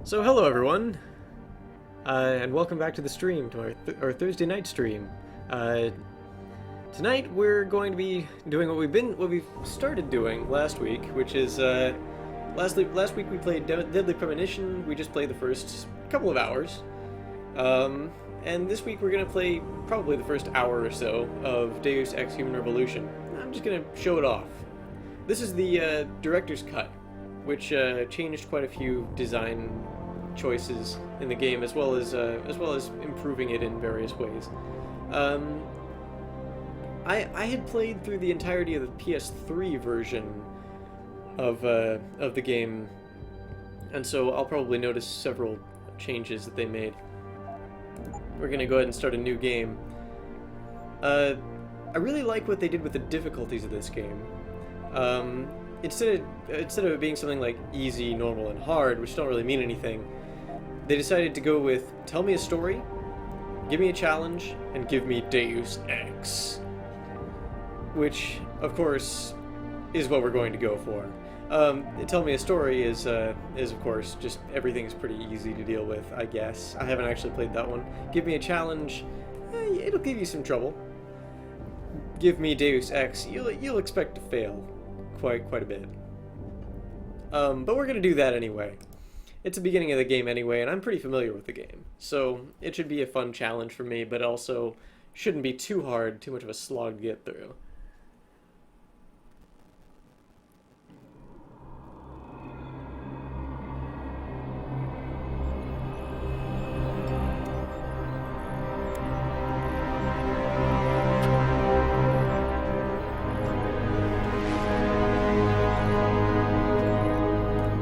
So hello everyone, and welcome back to the stream, to our Thursday night stream. Tonight we're going to be doing what we've started doing last week, which is last week we played Deadly Premonition. We just played the first couple of hours, and this week we're gonna play probably the first hour or so of Deus Ex Human Revolution. I'm just gonna show it off. This is the director's cut, which changed quite a few design choices in the game, as well as improving it in various ways. I had played through the entirety of the PS3 version of the game, and so I'll probably notice several changes that they made. We're gonna go ahead and start a new game. I really like what they did with the difficulties of this game. Instead of it being something like easy, normal, and hard, which don't really mean anything, they decided to go with tell me a story, give me a challenge, and give me Deus Ex. Which, of course, is what we're going to go for. Tell me a story is of course just everything's pretty easy to deal with, I guess. I haven't actually played that one. Give me a challenge, it'll give you some trouble. Give me Deus Ex, you'll expect to fail quite a bit. But we're gonna do that anyway. It's the beginning of the game anyway, and I'm pretty familiar with the game, so it should be a fun challenge for me, but also shouldn't be too hard, too much of a slog to get through.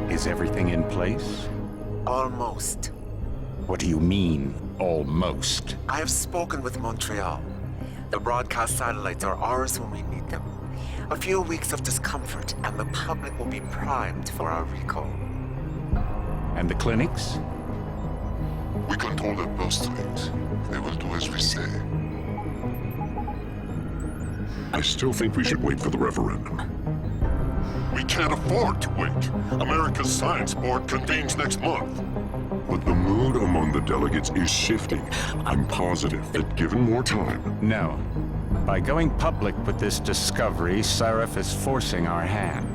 Is everything in place? Almost. What do you mean, almost? I have spoken with Montreal. The broadcast satellites are ours when we need them. A few weeks of discomfort, and the public will be primed for our recall. And the clinics? We control their purse strings. They will do as we say. I still think we should wait for the referendum. We can't afford to wait. America's Science Board convenes next month. But the mood among the delegates is shifting. I'm positive that given more time... No. By going public with this discovery, Sarif is forcing our hand.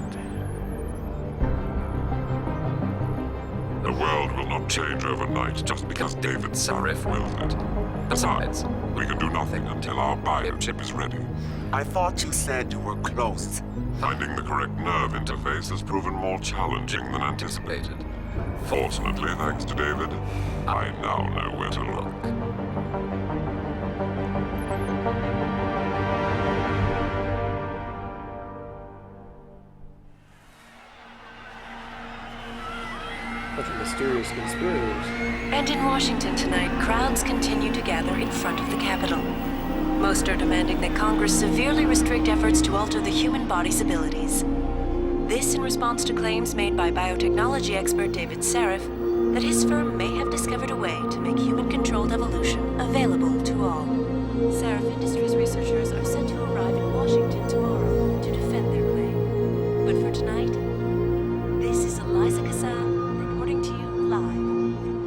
The world will not change overnight just because David Sarif wills it. Besides, we can do nothing until our biochip is ready. I thought you said you were close. Finding the correct nerve interface has proven more challenging than anticipated. Fortunately, thanks to David, I now know where to look. Bunch of mysterious conspirators. And in Washington tonight, crowds continue to gather in front of the Capitol. Most are demanding that Congress severely restrict efforts to alter the human body's abilities. This in response to claims made by biotechnology expert David Sarif that his firm may have discovered a way to make human-controlled evolution available to all. Sarif Industries researchers are set to arrive in Washington tomorrow to defend their claim. But for tonight, this is Eliza Kassan reporting to you live from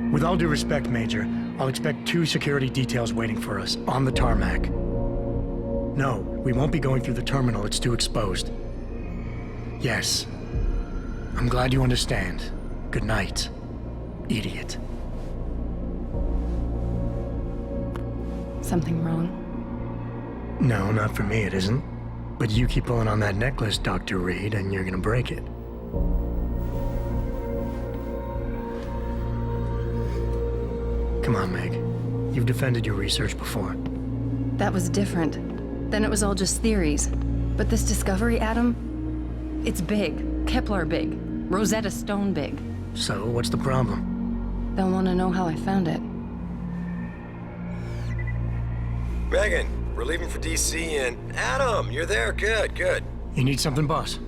Vegas. With all due respect, Major, I'll expect 2 security details waiting for us, on the tarmac. No, we won't be going through the terminal, it's too exposed. Yes. I'm glad you understand. Good night, idiot. Something wrong? No, not for me it isn't. But you keep pulling on that necklace, Dr. Reed, and you're gonna break it. Come on, Meg. You've defended your research before. That was different. Then it was all just theories. But this discovery, Adam, it's big. Kepler big. Rosetta Stone big. So, what's the problem? They'll want to know how I found it. Megan, we're leaving for DC, and Adam, you're there. Good. You need something, boss?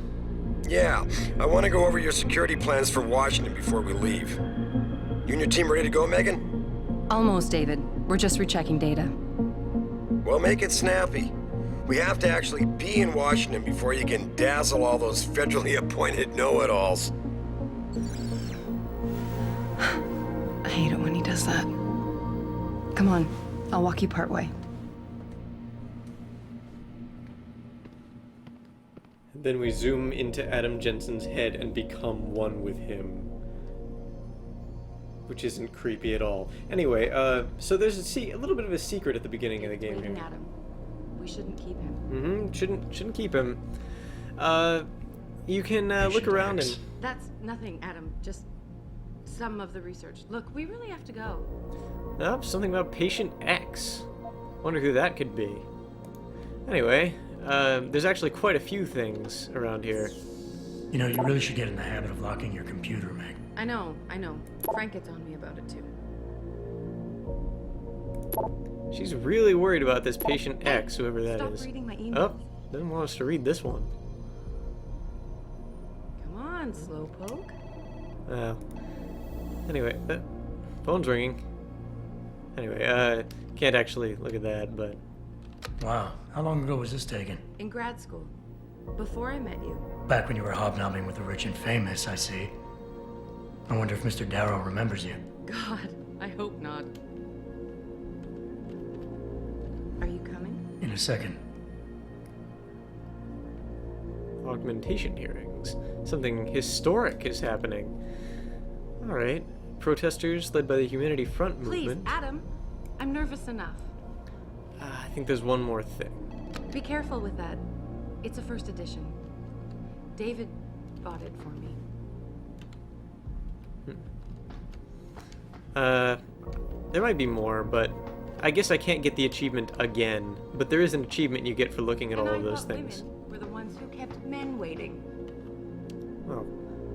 Yeah, I want to go over your security plans for Washington before we leave. You and your team ready to go, Megan? Almost, David. We're just rechecking data. Well, make it snappy. We have to actually be in Washington before you can dazzle all those federally appointed know-it-alls. I hate it when he does that. Come on, I'll walk you part way. Then we zoom into Adam Jensen's head and become one with him. Which isn't creepy at all. Anyway, so there's a little bit of a secret at the beginning of the game here. Adam. We shouldn't keep him. Mm-hmm, shouldn't keep him. You can look around and... That's nothing, Adam. Just some of the research. Look, we really have to go. Oh, something about Patient X. Wonder who that could be. Anyway, there's actually quite a few things around here. You know, you really should get in the habit of locking your computer, Meg. I know. Frank gets on me about it too. She's really worried about this Patient X, whoever that is. Stop reading my emails. Oh, doesn't want us to read this one. Come on, slowpoke. Anyway, phone's ringing. Anyway, can't actually look at that, but... Wow, how long ago was this taken? In grad school. Before I met you. Back when you were hobnobbing with the rich and famous, I see. I wonder if Mr. Darrow remembers you. God, I hope not. Are you coming? In a second. Augmentation hearings. Something historic is happening. Alright. Protesters led by the Humanity Front movement. Please, Adam. I'm nervous enough. I think there's one more thing. Be careful with that. It's a first edition. David bought it for me. There might be more, but I guess I can't get the achievement again. But there is an achievement you get for looking at all of those things. Women were the ones who kept men waiting. Well,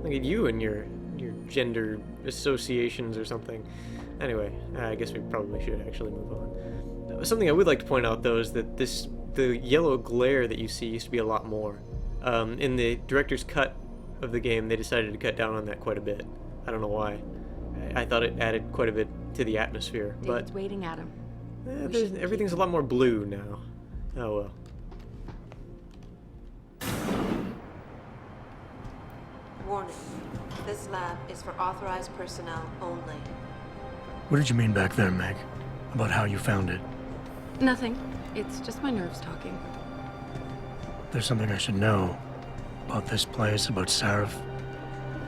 look at you and your gender associations or something. Anyway, I guess we probably should actually move on. Something I would like to point out, though, is that the yellow glare that you see used to be a lot more. In the director's cut of the game, they decided to cut down on that quite a bit. I don't know why. I thought it added quite a bit to the atmosphere, David's but waiting, Adam. everything's a lot more blue now. Oh well. Warning. This lab is for authorized personnel only. What did you mean back there, Meg? About how you found it? Nothing. It's just my nerves talking. There's something I should know. About this place, about Sarif.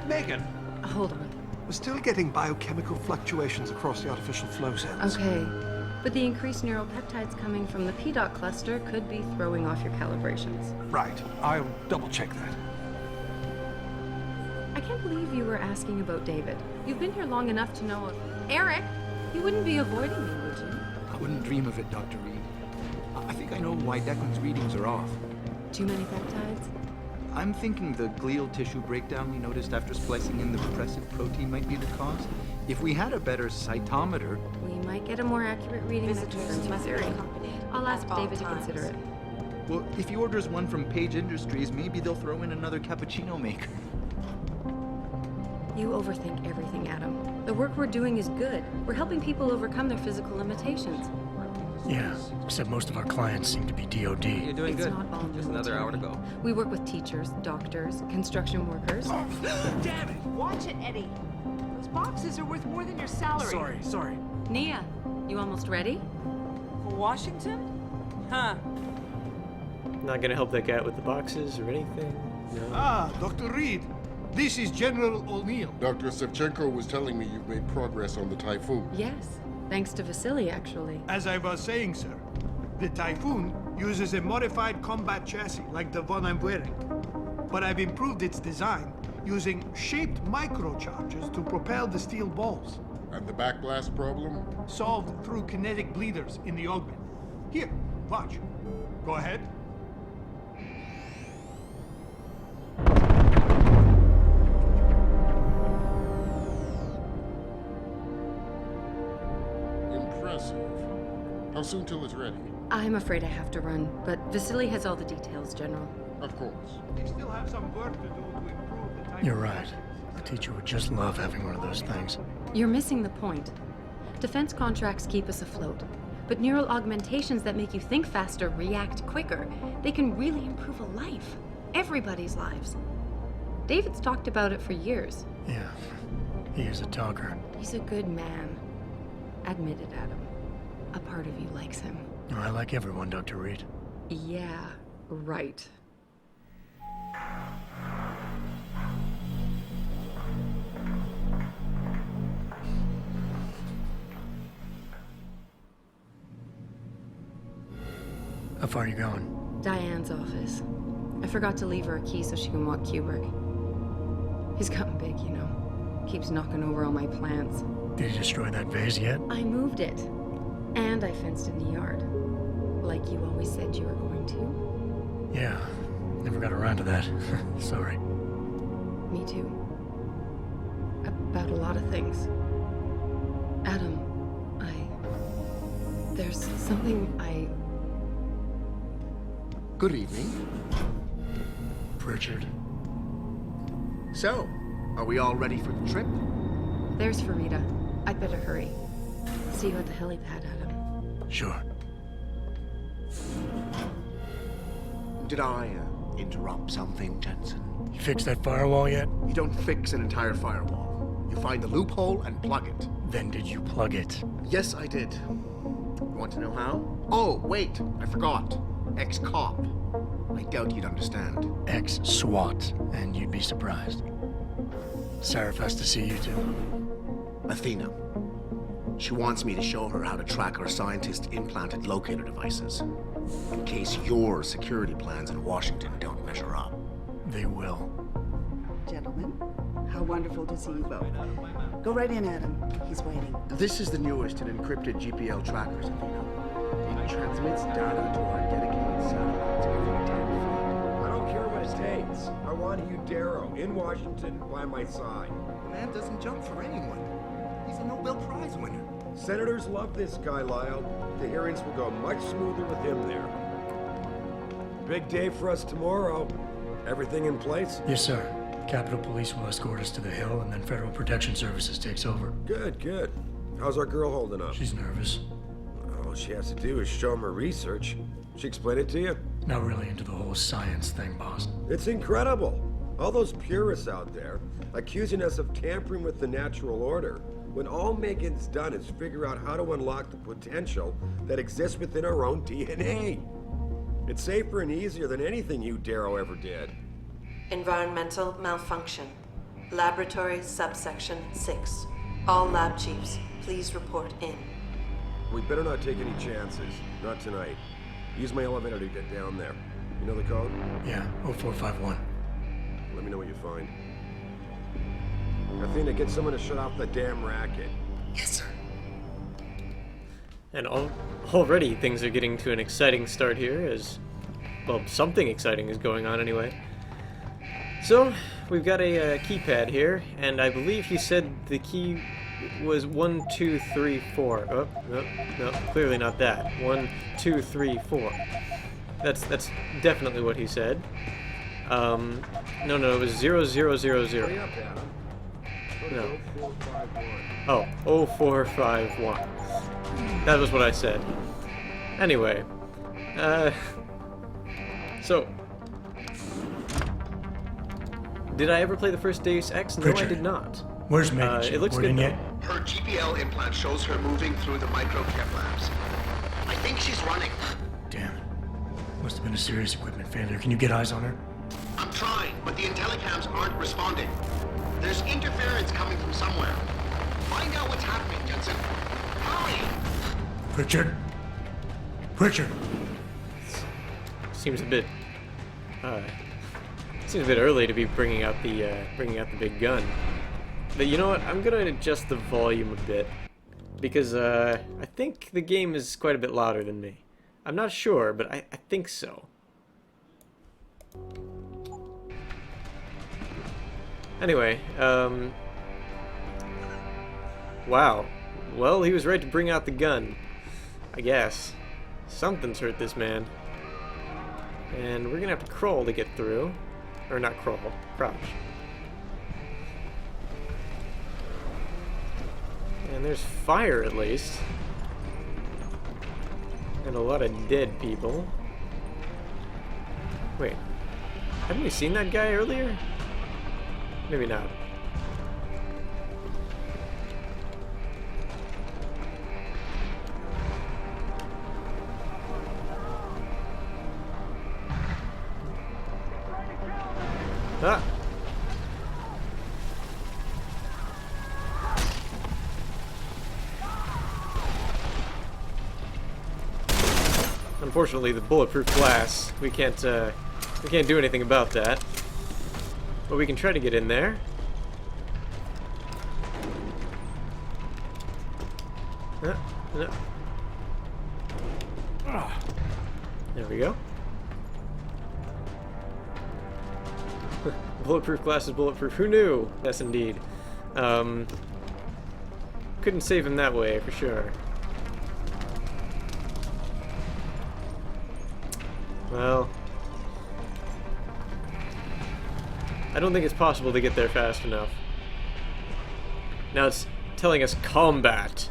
Megan, Hold on. we're still getting biochemical fluctuations across the artificial flow cells. Okay. But the increased neural peptides coming from the PDOT cluster could be throwing off your calibrations. Right. I'll double check that. I can't believe you were asking about David. You've been here long enough to know... Eric! You wouldn't be avoiding me, would you? I wouldn't dream of it, Dr. Reed. I think I know why Declan's readings are off. Too many peptides? I'm thinking the glial tissue breakdown we noticed after splicing in the repressive protein might be the cause. If we had a better cytometer... We might get a more accurate reading that Visitors confirms my must be theory. accompanied I'll ask at all David to times. consider it. Well, if he orders one from Page Industries, maybe they'll throw in another cappuccino maker. You overthink everything, Adam. The work we're doing is good. We're helping people overcome their physical limitations. Yeah, except most of our clients seem to be DOD. You're doing It's good. not all Just another hour to go. We work with teachers, doctors, construction workers. Damn it! Watch it, Eddie. Those boxes are worth more than your salary. Sorry. Nia, you almost ready? For Washington? Huh. Not gonna help that guy out with the boxes or anything. No. Ah, Dr. Reed. This is General O'Neill. Dr. Sevchenko was telling me you've made progress on the Typhoon. Yes. Thanks to Vasily, actually. As I was saying, sir, the Typhoon uses a modified combat chassis like the one I'm wearing. But I've improved its design using shaped microcharges to propel the steel balls. And the backblast problem? Solved through kinetic bleeders in the augment. Here, watch. Go ahead. Impressive. How soon till it's ready? I'm afraid I have to run, but Vasily has all the details, General. Of course. We still have some work to do to improve the Typhoon. You're right. The teacher would just love having one of those things. You're missing the point. Defense contracts keep us afloat, but neural augmentations that make you think faster, react quicker, they can really improve a life. Everybody's lives. David's talked about it for years. Yeah. He is a talker. He's a good man. Admit it, Adam. A part of you likes him. I like everyone, Dr. Reed. Yeah, right. How far are you going? Diane's office. I forgot to leave her a key so she can walk Kubrick. He's gotten big, you know. Keeps knocking over all my plants. Did you destroy that vase yet? I moved it. And I fenced in the yard. Like you always said you were going to. Yeah, never got around to that. Sorry. Me too. About a lot of things. Adam, there's something Good evening. Pritchard. So, are we all ready for the trip? There's Farida. I'd better hurry. See you at the helipad, Adam. Sure. Did I interrupt something, Jensen? You fixed that firewall yet? You don't fix an entire firewall. You find the loophole and plug it. Then did you plug it? Yes, I did. You want to know how? Oh, wait, I forgot. Ex-cop. I doubt you'd understand. Ex-SWAT, and you'd be surprised. Sarah has to see you too. Athena. She wants me to show her how to track her scientist-implanted locator devices, in case your security plans in Washington don't measure up. They will. Gentlemen, how wonderful to see you both. Go right in, Adam. He's waiting. This is the newest in encrypted GPL trackers, Athena. It transmits data to our dedicated satellites every 10 feet. I don't care what it takes. I want you, Darrow, in Washington, by my side. The man doesn't jump for anyone. He's a Nobel Prize winner. Senators love this guy, Lyle. The hearings will go much smoother with him there. Big day for us tomorrow. Everything in place? Yes, sir. Capitol Police will escort us to the Hill, and then Federal Protection Services takes over. Good, good. How's our girl holding up? She's nervous. All she has to do is show him her research. She explained it to you? Not really into the whole science thing, boss. It's incredible. All those purists out there accusing us of tampering with the natural order, when all Megan's done is figure out how to unlock the potential that exists within our own DNA. It's safer and easier than anything you, Darrow, ever did. Environmental malfunction. Laboratory subsection 6. All lab chiefs, please report in. We better not take any chances. Not tonight. Use my elevator to get down there. You know the code? Yeah, 0451. Let me know what you find. Athena, get someone to shut off the damn racket. Yes, sir. And already things are getting to an exciting start here, as, well, something exciting is going on anyway. So, we've got a keypad here, and I believe he said the key was 1, 2, 3, 4. Oh, no, clearly not that. 1, 2, 3, 4. That's definitely what he said. No, it was 0, 0, 0, 0. Hurry up, Adam. No. 0451. Oh, 0451. That was what I said. Anyway, so did I ever play the first Deus Ex? No, Richard, I did not. Where's Megan? It looks good yet? Her GPL implant shows her moving through the microchem labs. I think she's running. Damn it. Must have been a serious equipment failure. Can you get eyes on her? I'm trying, but the intellicams aren't responding. There's interference coming from somewhere. Find out what's happening, Jensen. Hurry! Pritchard? Pritchard! Seems a bit early to be bringing out the big gun. But you know what? I'm gonna adjust the volume a bit because I think the game is quite a bit louder than me. I'm not sure, but I think so. Anyway, wow. Well, he was right to bring out the gun, I guess. Something's hurt this man. And we're gonna have to crawl to get through. Or not crawl, crouch. And there's fire at least. And a lot of dead people. Wait, haven't we seen that guy earlier? Maybe not. Ah! Unfortunately, the bulletproof glass, we can't do anything about that. But we can try to get in there. No. There we go. Bulletproof glass is bulletproof. Who knew? Yes, indeed. Couldn't save him that way, for sure. Well, I don't think it's possible to get there fast enough. Now it's telling us combat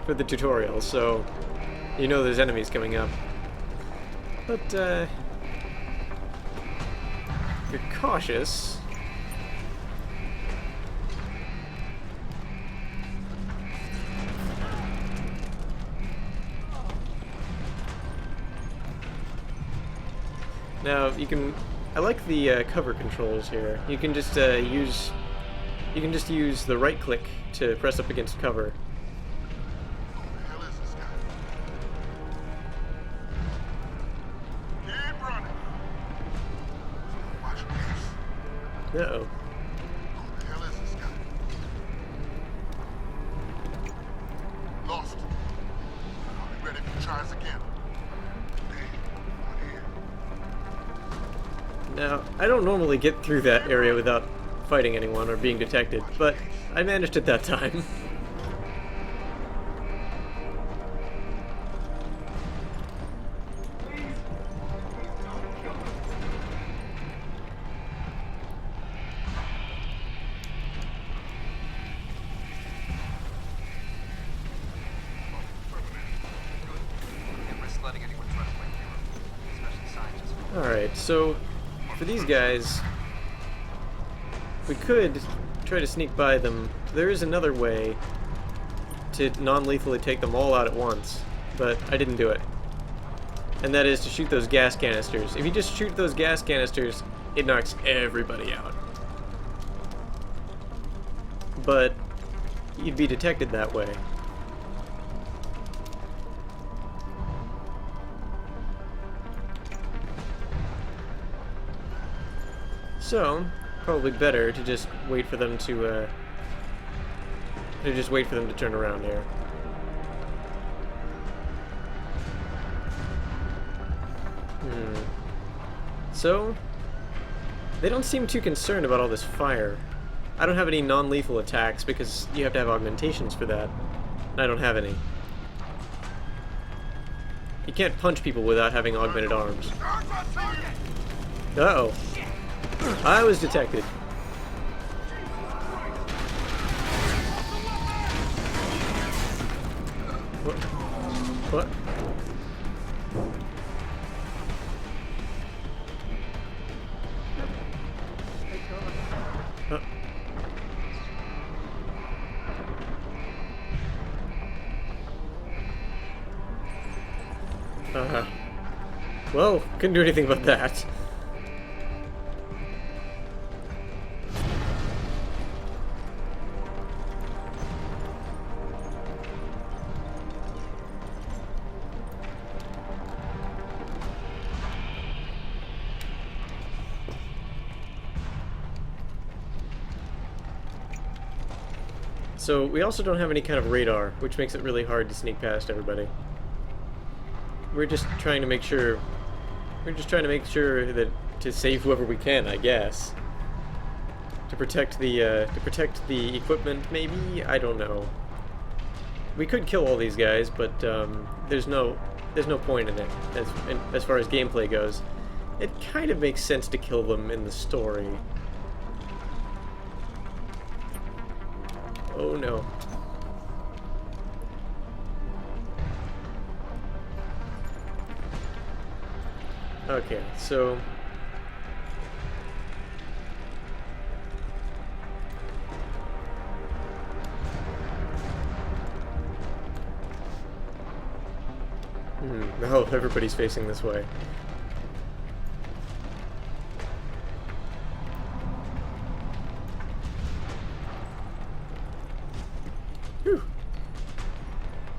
for the tutorial, so you know there's enemies coming up. But, if you're cautious. Now you can. I like the cover controls here. You can just use the right click to press up against cover. Uh-oh. Who the hell is this guy? Lost. Are you ready to try us again? Now, I don't normally get through that area without fighting anyone or being detected, but I managed it that time. Alright, so for these guys, we could try to sneak by them. There is another way to non-lethally take them all out at once, but I didn't do it. And that is to shoot those gas canisters. If you just shoot those gas canisters, it knocks everybody out. But you'd be detected that way. So, probably better to just wait for them to turn around here. So, they don't seem too concerned about all this fire. I don't have any non-lethal attacks because you have to have augmentations for that. And I don't have any. You can't punch people without having augmented arms. Uh-oh. I was detected. What? Well, couldn't do anything about that. So we also don't have any kind of radar, which makes it really hard to sneak past everybody. We're just trying to make sure that to save whoever we can, I guess. To protect the equipment, maybe? I don't know. We could kill all these guys, but there's no point in it as far as gameplay goes. It kind of makes sense to kill them in the story. Oh no. Okay, so oh, everybody's facing this way.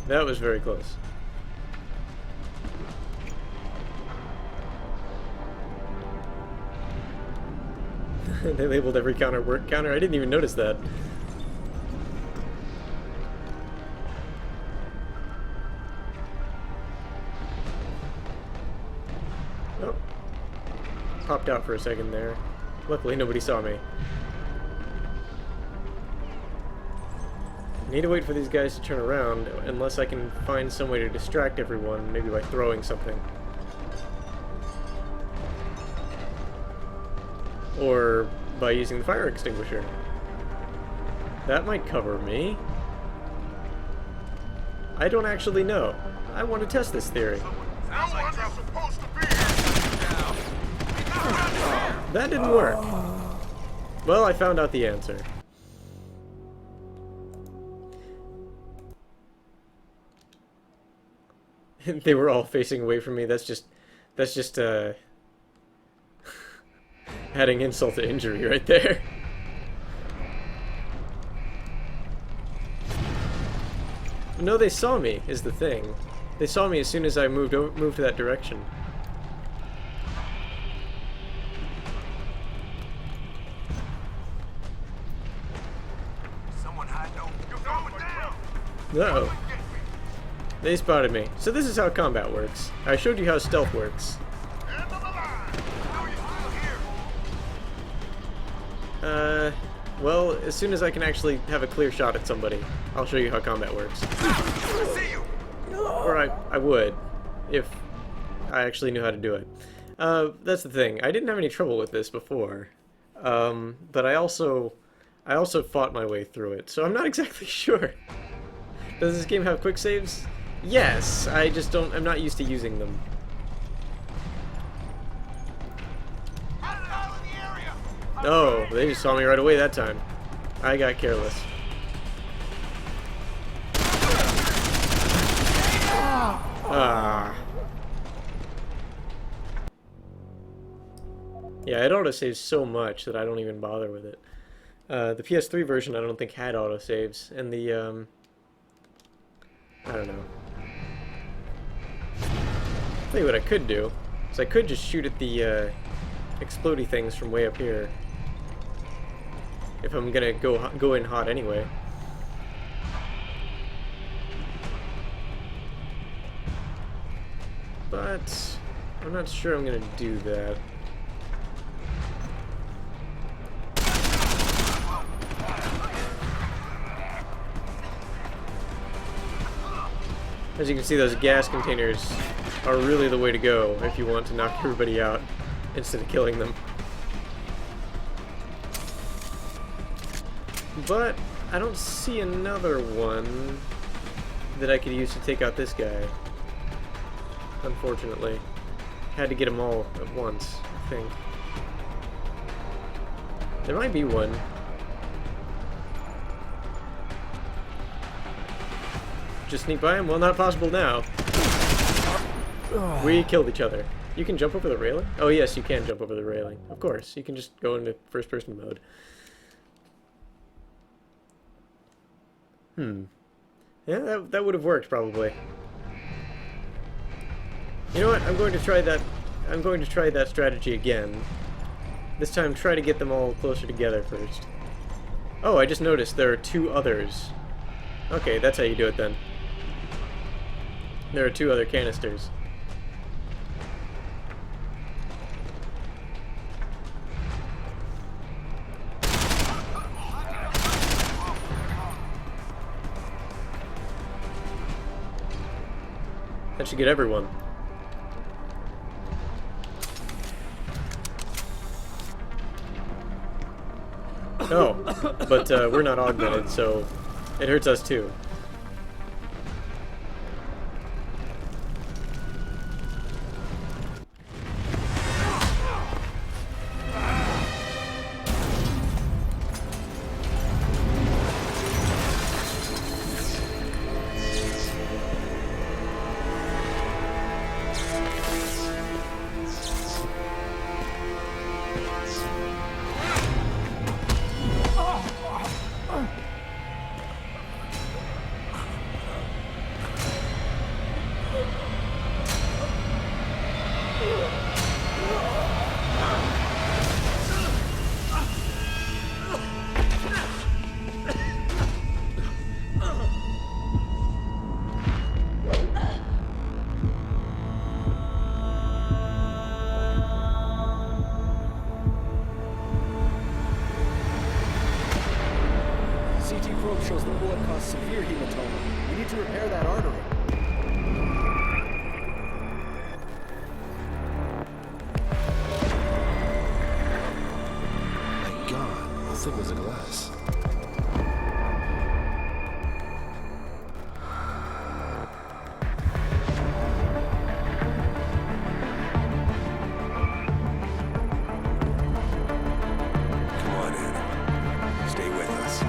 That was very close. They labeled every counter work counter. I didn't even notice that. Oh. Popped out for a second there. Luckily nobody saw me. I need to wait for these guys to turn around, unless I can find some way to distract everyone, maybe by throwing something. Or by using the fire extinguisher. That might cover me. I don't actually know. I want to test this theory. That didn't work. Well, I found out the answer. They were all facing away from me. That's just adding insult to injury right there. No, they saw me, is the thing. They saw me as soon as I moved to that direction. Someone hide no. You're going down. Uh-oh. They spotted me. So this is how combat works. I showed you how stealth works. Well, as soon as I can actually have a clear shot at somebody, I'll show you how combat works. Or I would, if I actually knew how to do it. That's the thing. I didn't have any trouble with this before, but I also fought my way through it, so I'm not exactly sure. Does this game have quick saves? Yes, I just don't. I'm not used to using them. Oh, they just saw me right away that time. I got careless. Ah. Yeah, it autosaves so much that I don't even bother with it. The PS3 version I don't think had autosaves, and the, I don't know. Tell you what I could do, is I could just shoot at the, explodey things from way up here. If I'm gonna go in hot anyway. But I'm not sure I'm gonna do that. As you can see, those gas containers are really the way to go if you want to knock everybody out instead of killing them. But I don't see another one that I could use to take out this guy. Unfortunately. Had to get them all at once, I think. There might be one. Just sneak by him? Well, not possible now. We killed each other. You can jump over the railing? Oh yes, you can jump over the railing. Of course, you can just go into first-person mode. Yeah, that would have worked, probably. You know what? I'm going to try that strategy again. This time, try to get them all closer together first. Oh, I just noticed there are two others. Okay, that's how you do it then. There are two other canisters. That should get everyone. Oh, but we're not augmented, so it hurts us too. probe shows the bullet caused severe hematoma. We need to repair that artery. My God, how thick was the glass? Come on, Adam. Stay with us.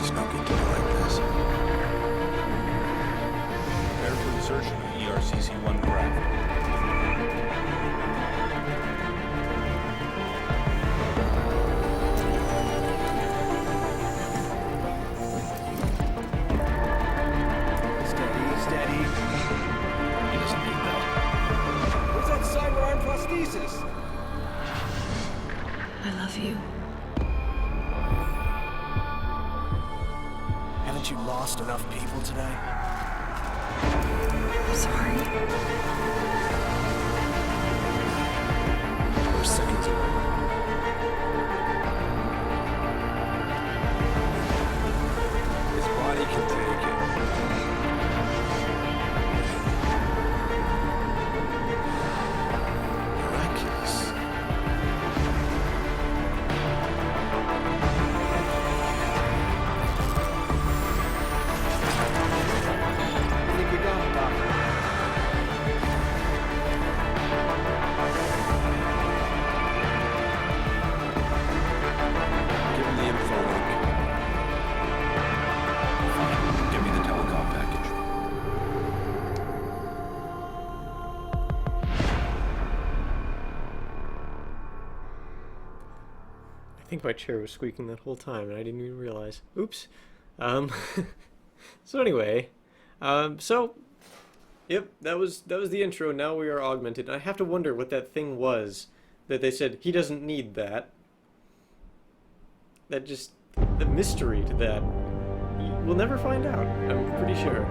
He's not going to do like this. Prepare for insertion of ERCC-1 craft. Steady. He doesn't need that. Where's that cyber arm prosthesis? I love you. Haven't you lost enough people today? I'm sorry. We're seconds away. His body can take it. Miraculous. I think we got it, Doctor. Give him the info link. Fine. Give me the telecom package. I think my chair was squeaking that whole time, and I didn't even realize. Oops. So anyway, yep, that was the intro. Now we are augmented. I have to wonder what that thing was that they said he doesn't need that. That just the mystery to that. We'll never find out. I'm pretty sure.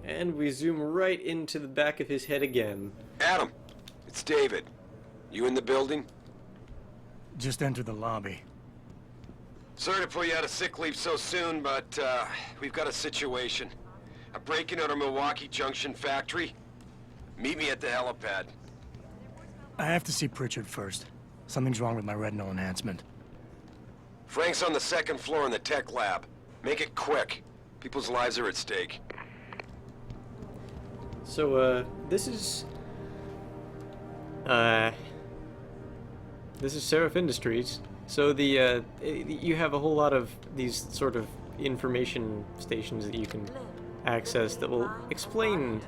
And we zoom right into the back of his head again. Adam, it's David. You in the building? Just enter the lobby. Sorry to pull you out of sick leave so soon, but we've got a situation. A break-in at our Milwaukee Junction factory. Meet me at the helipad. I have to see Pritchard first. Something's wrong with my retinal enhancement. Frank's on the second floor in the tech lab. Make it quick. People's lives are at stake. So, this is Seraph Industries. So you have a whole lot of these sort of information stations that you can access that will explain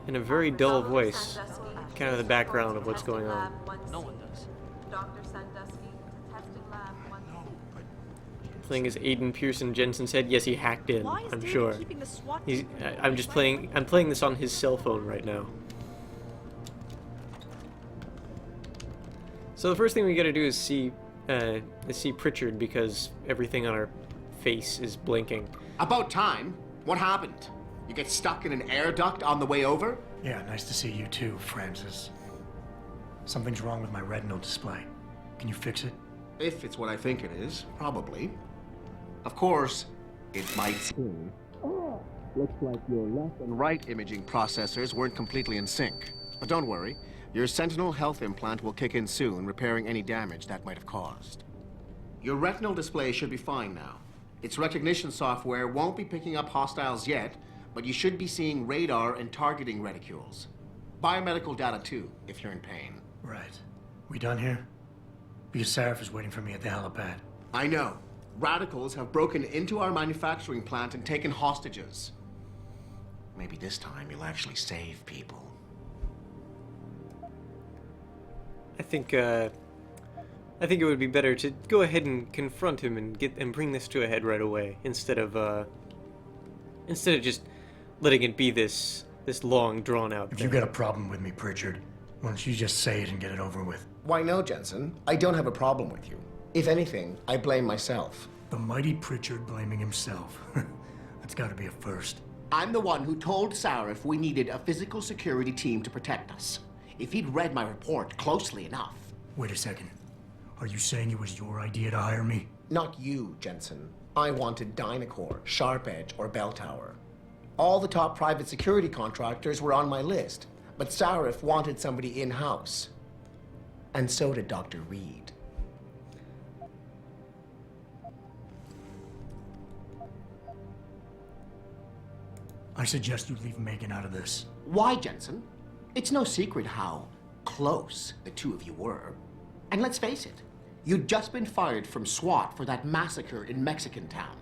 in a very dull voice kind of the background of what's going on. No one does. Thing is, Aiden Pearson Jensen said, yes, he hacked in. I'm sure. I'm just playing. I'm playing this on his cell phone right now. So the first thing we got to do is see Pritchard because everything on our face is blinking. About time. What happened? You get stuck in an air duct on the way over? Yeah, nice to see you too, Francis. Something's wrong with my retinal display. Can you fix it? If it's what I think it is, probably. Of course, it might seem. Looks like your left and right imaging processors weren't completely in sync. But don't worry, your Sentinel health implant will kick in soon, repairing any damage that might have caused. Your retinal display should be fine now. Its recognition software won't be picking up hostiles yet, but you should be seeing radar and targeting reticules. Biomedical data too, if you're in pain. Right. We done here? Because Seraph is waiting for me at the helipad. I know. Radicals have broken into our manufacturing plant and taken hostages. Maybe this time you'll actually save people. think it would be better to go ahead and confront him and bring this to a head right away, instead of just letting it be this long drawn out If thing. you got a problem with me, Pritchard, why don't you just say it and get it over with? Why no, Jensen? I don't have a problem with you. If anything, I blame myself. The mighty Pritchard blaming himself. That's got to be a first. I'm the one who told Sarif we needed a physical security team to protect us. If he'd read my report closely enough. Wait a second. Are you saying it was your idea to hire me? Not you, Jensen. I wanted Dynacore, Sharp Edge, or Bell Tower. All the top private security contractors were on my list, but Sarif wanted somebody in-house. And so did Dr. Reed. I suggest you leave Megan out of this. Why, Jensen? It's no secret how close the two of you were. And let's face it, you'd just been fired from SWAT for that massacre in Mexican town.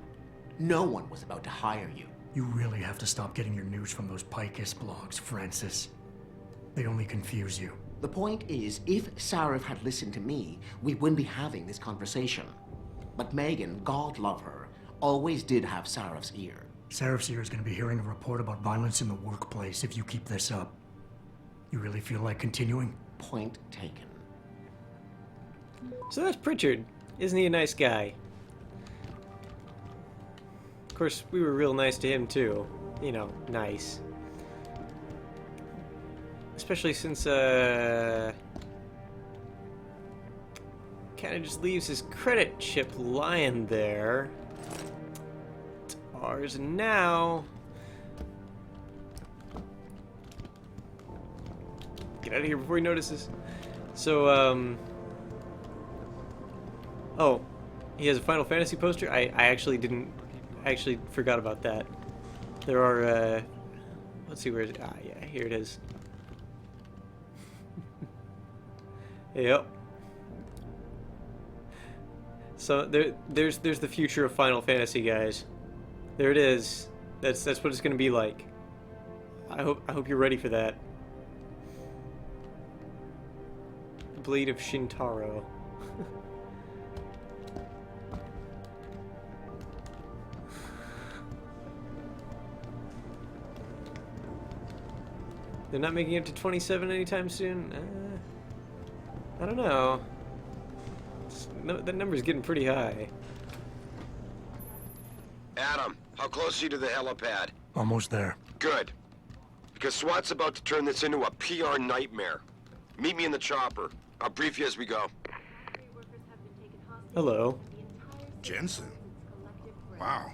No one was about to hire you. You really have to stop getting your news from those Picus blogs, Francis. They only confuse you. The point is, if Sarif had listened to me, we wouldn't be having this conversation. But Megan, God love her, always did have Sarif's ear. Sarif's ear is going to be hearing a report about violence in the workplace if you keep this up. You really feel like continuing? Point taken. So that's Pritchard. Isn't he a nice guy? Of course, we were real nice to him too. You know, nice. Especially since, kind of just leaves his credit chip lying there. It's ours now. Get out of here before he notices. So, oh, he has a Final Fantasy poster? I actually forgot about that. There are, let's see, where is it? Ah, yeah, here it is. Yep. So there's the future of Final Fantasy, guys. There it is. That's what it's gonna be like. I hope you're ready for that. The Blade of Shintaro. They're not making it to 27 anytime soon? I don't know. That number's getting pretty high. Adam, how close are you to the helipad? Almost there. Good. Because SWAT's about to turn this into a PR nightmare. Meet me in the chopper. I'll brief you as we go. Hello. Jensen? Wow.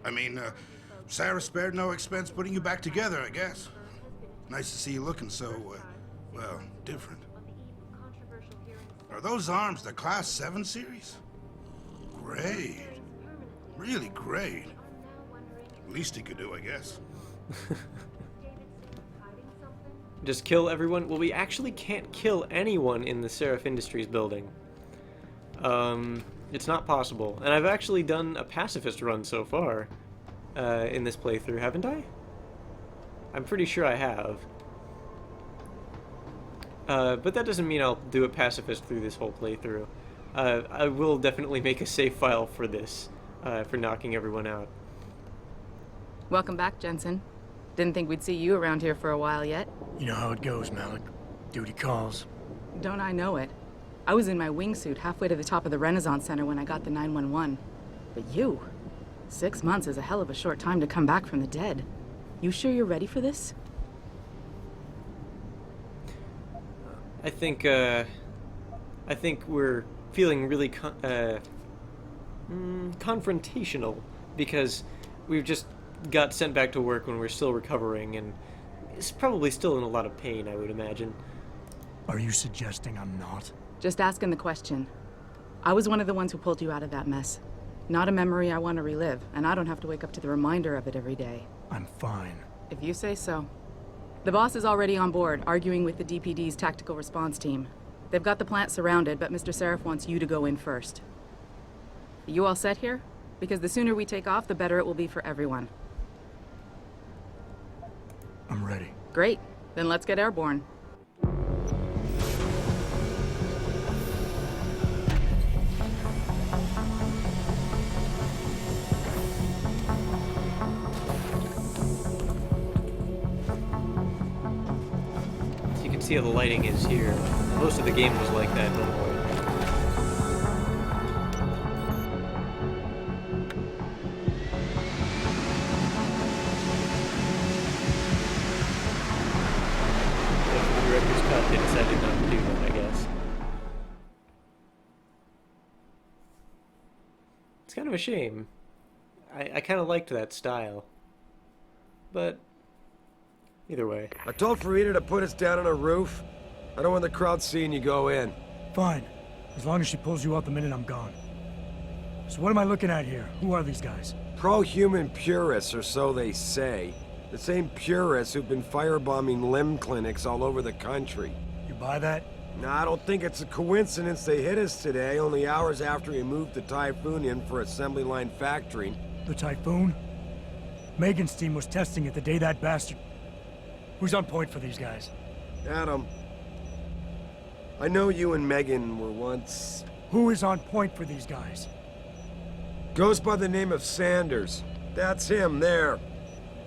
I mean, Sarah spared no expense putting you back together, I guess. Nice to see you looking so, well, different. Are those arms the Class 7 series? Great. Really great. Least he could do, I guess. Just kill everyone? Well, we actually can't kill anyone in the Seraph Industries building. It's not possible. And I've actually done a pacifist run so far in this playthrough, haven't I? I'm pretty sure I have. But that doesn't mean I'll do a pacifist through this whole playthrough. I will definitely make a save file for this, for knocking everyone out. Welcome back, Jensen. Didn't think we'd see you around here for a while yet. You know how it goes, Malik. Duty calls. Don't I know it? I was in my wingsuit halfway to the top of the Renaissance Center when I got the 911. But you? 6 months is a hell of a short time to come back from the dead. You sure you're ready for this? I think we're feeling really confrontational because we've just got sent back to work when we're still recovering, and it's probably still in a lot of pain, I would imagine. Are you suggesting I'm not? Just asking the question. I was one of the ones who pulled you out of that mess. Not a memory I want to relive, and I don't have to wake up to the reminder of it every day. I'm fine. If you say so. The boss is already on board, arguing with the DPD's tactical response team. They've got the plant surrounded, but Mr. Sarif wants you to go in first. You all set here? Because the sooner we take off, the better it will be for everyone. I'm ready. Great. Then let's get airborne. see how the lighting is here. Most of the game was like that normally. But for the director's cut, they decided not to do that, I guess. It's kind of a shame. I kind of liked that style. But either way. I told Farida to put us down on a roof. I don't want the crowd seeing you go in. Fine. As long as she pulls you out the minute I'm gone. So what am I looking at here? Who are these guys? Pro-human purists, or so they say. The same purists who've been firebombing limb clinics all over the country. You buy that? Nah, I don't think it's a coincidence they hit us today, only hours after we moved the Typhoon in for assembly line factory. The Typhoon? Megan's team was testing it the day that bastard... Who's on point for these guys? Adam. I know you and Megan were once... Who is on point for these guys? Goes by the name of Sanders. That's him, there.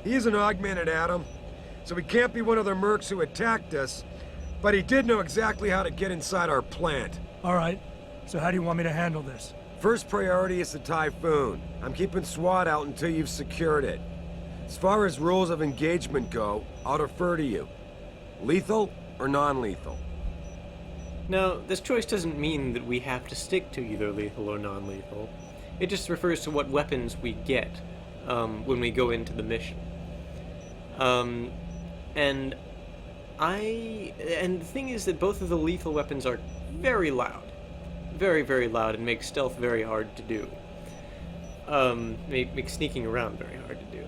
He's an augmented Adam, so he can't be one of the mercs who attacked us, but he did know exactly how to get inside our plant. All right. So how do you want me to handle this? First priority is the Typhoon. I'm keeping SWAT out until you've secured it. As far as rules of engagement go, I'll defer to you. Lethal or non-lethal? Now, this choice doesn't mean that we have to stick to either lethal or non-lethal. It just refers to what weapons we get when we go into the mission. And the thing is that both of the lethal weapons are very loud. Very, very loud, and make stealth very hard to do. Make sneaking around very hard to do.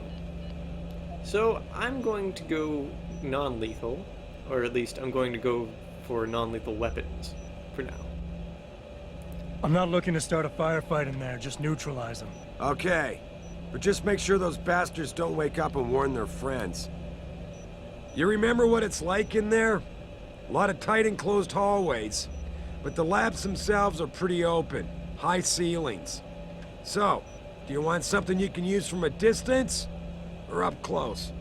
So I'm going to go non-lethal, or at least I'm going to go for non-lethal weapons for now. I'm not looking to start a firefight in there, just neutralize them. Okay, but just make sure those bastards don't wake up and warn their friends. You remember what it's like in there? A lot of tight enclosed hallways, but the labs themselves are pretty open, high ceilings. So, do you want something you can use from a distance, or up close?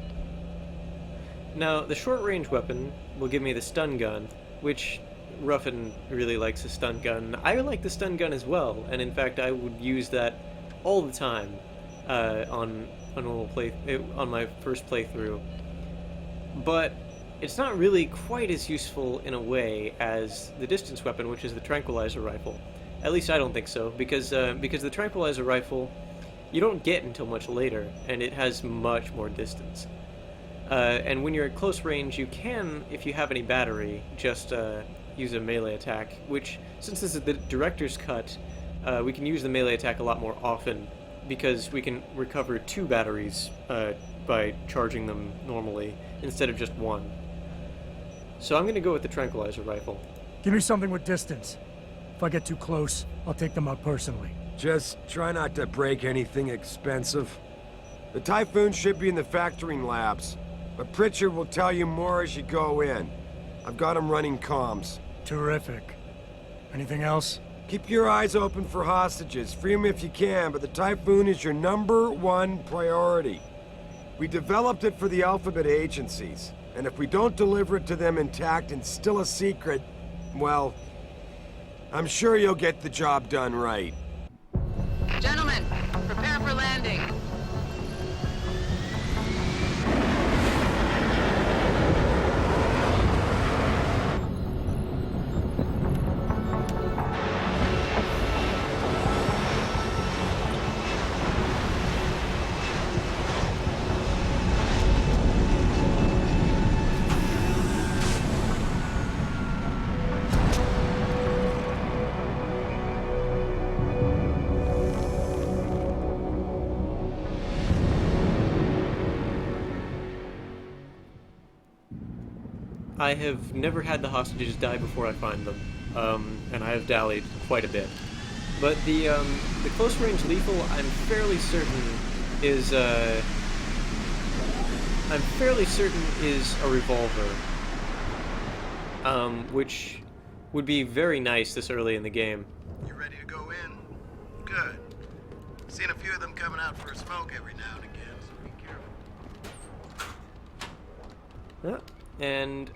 Now, the short-range weapon will give me the stun gun, which Ruffin really likes a stun gun. I like the stun gun as well, and in fact I would use that all the time on my first playthrough. But it's not really quite as useful in a way as the distance weapon, which is the tranquilizer rifle. At least I don't think so, because the tranquilizer rifle you don't get until much later, and it has much more distance. And when you're at close range, you can, if you have any battery, just use a melee attack, which, since this is the director's cut, we can use the melee attack a lot more often, because we can recover 2 batteries by charging them normally, instead of just 1. So I'm going to go with the tranquilizer rifle. Give me something with distance. If I get too close, I'll take them out personally. Just try not to break anything expensive. The Typhoon should be in the factoring labs, but Pritchard will tell you more as you go in. I've got him running comms. Terrific. Anything else? Keep your eyes open for hostages. Free them if you can, but the Typhoon is your #1 priority. We developed it for the Alphabet agencies, and if we don't deliver it to them intact and still a secret, well, I'm sure you'll get the job done right. Gentlemen, prepare for landing. I have never had the hostages die before I find them, and I have dallied quite a bit. But the close-range lethal, I'm fairly certain is a revolver, which would be very nice this early in the game. You ready to go in? Good. Seen a few of them coming out for a smoke every now and again, so be careful. And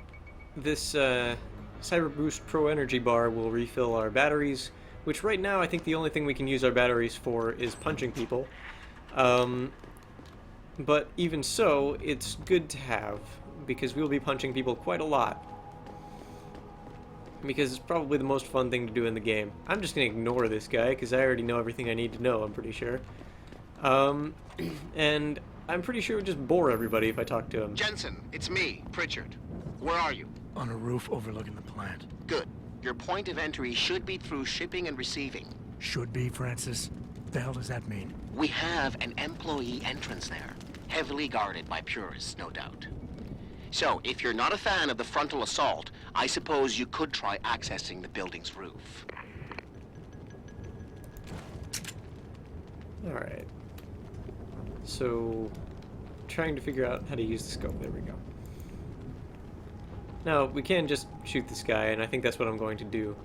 this Cyber Boost Pro Energy Bar will refill our batteries, which right now I think the only thing we can use our batteries for is punching people. But even so, it's good to have, because we'll be punching people quite a lot. Because it's probably the most fun thing to do in the game. I'm just going to ignore this guy, because I already know everything I need to know, I'm pretty sure. And I'm pretty sure it would just bore everybody if I talk to him. Jensen, it's me, Pritchard. Where are you? On a roof overlooking the plant. Good. Your point of entry should be through shipping and receiving. Should be, Francis? What the hell does that mean? We have an employee entrance there. Heavily guarded by purists, no doubt. So, if you're not a fan of the frontal assault, I suppose you could try accessing the building's roof. Alright. So, trying to figure out how to use the scope. There we go. Now, we can just shoot this guy, and I think that's what I'm going to do.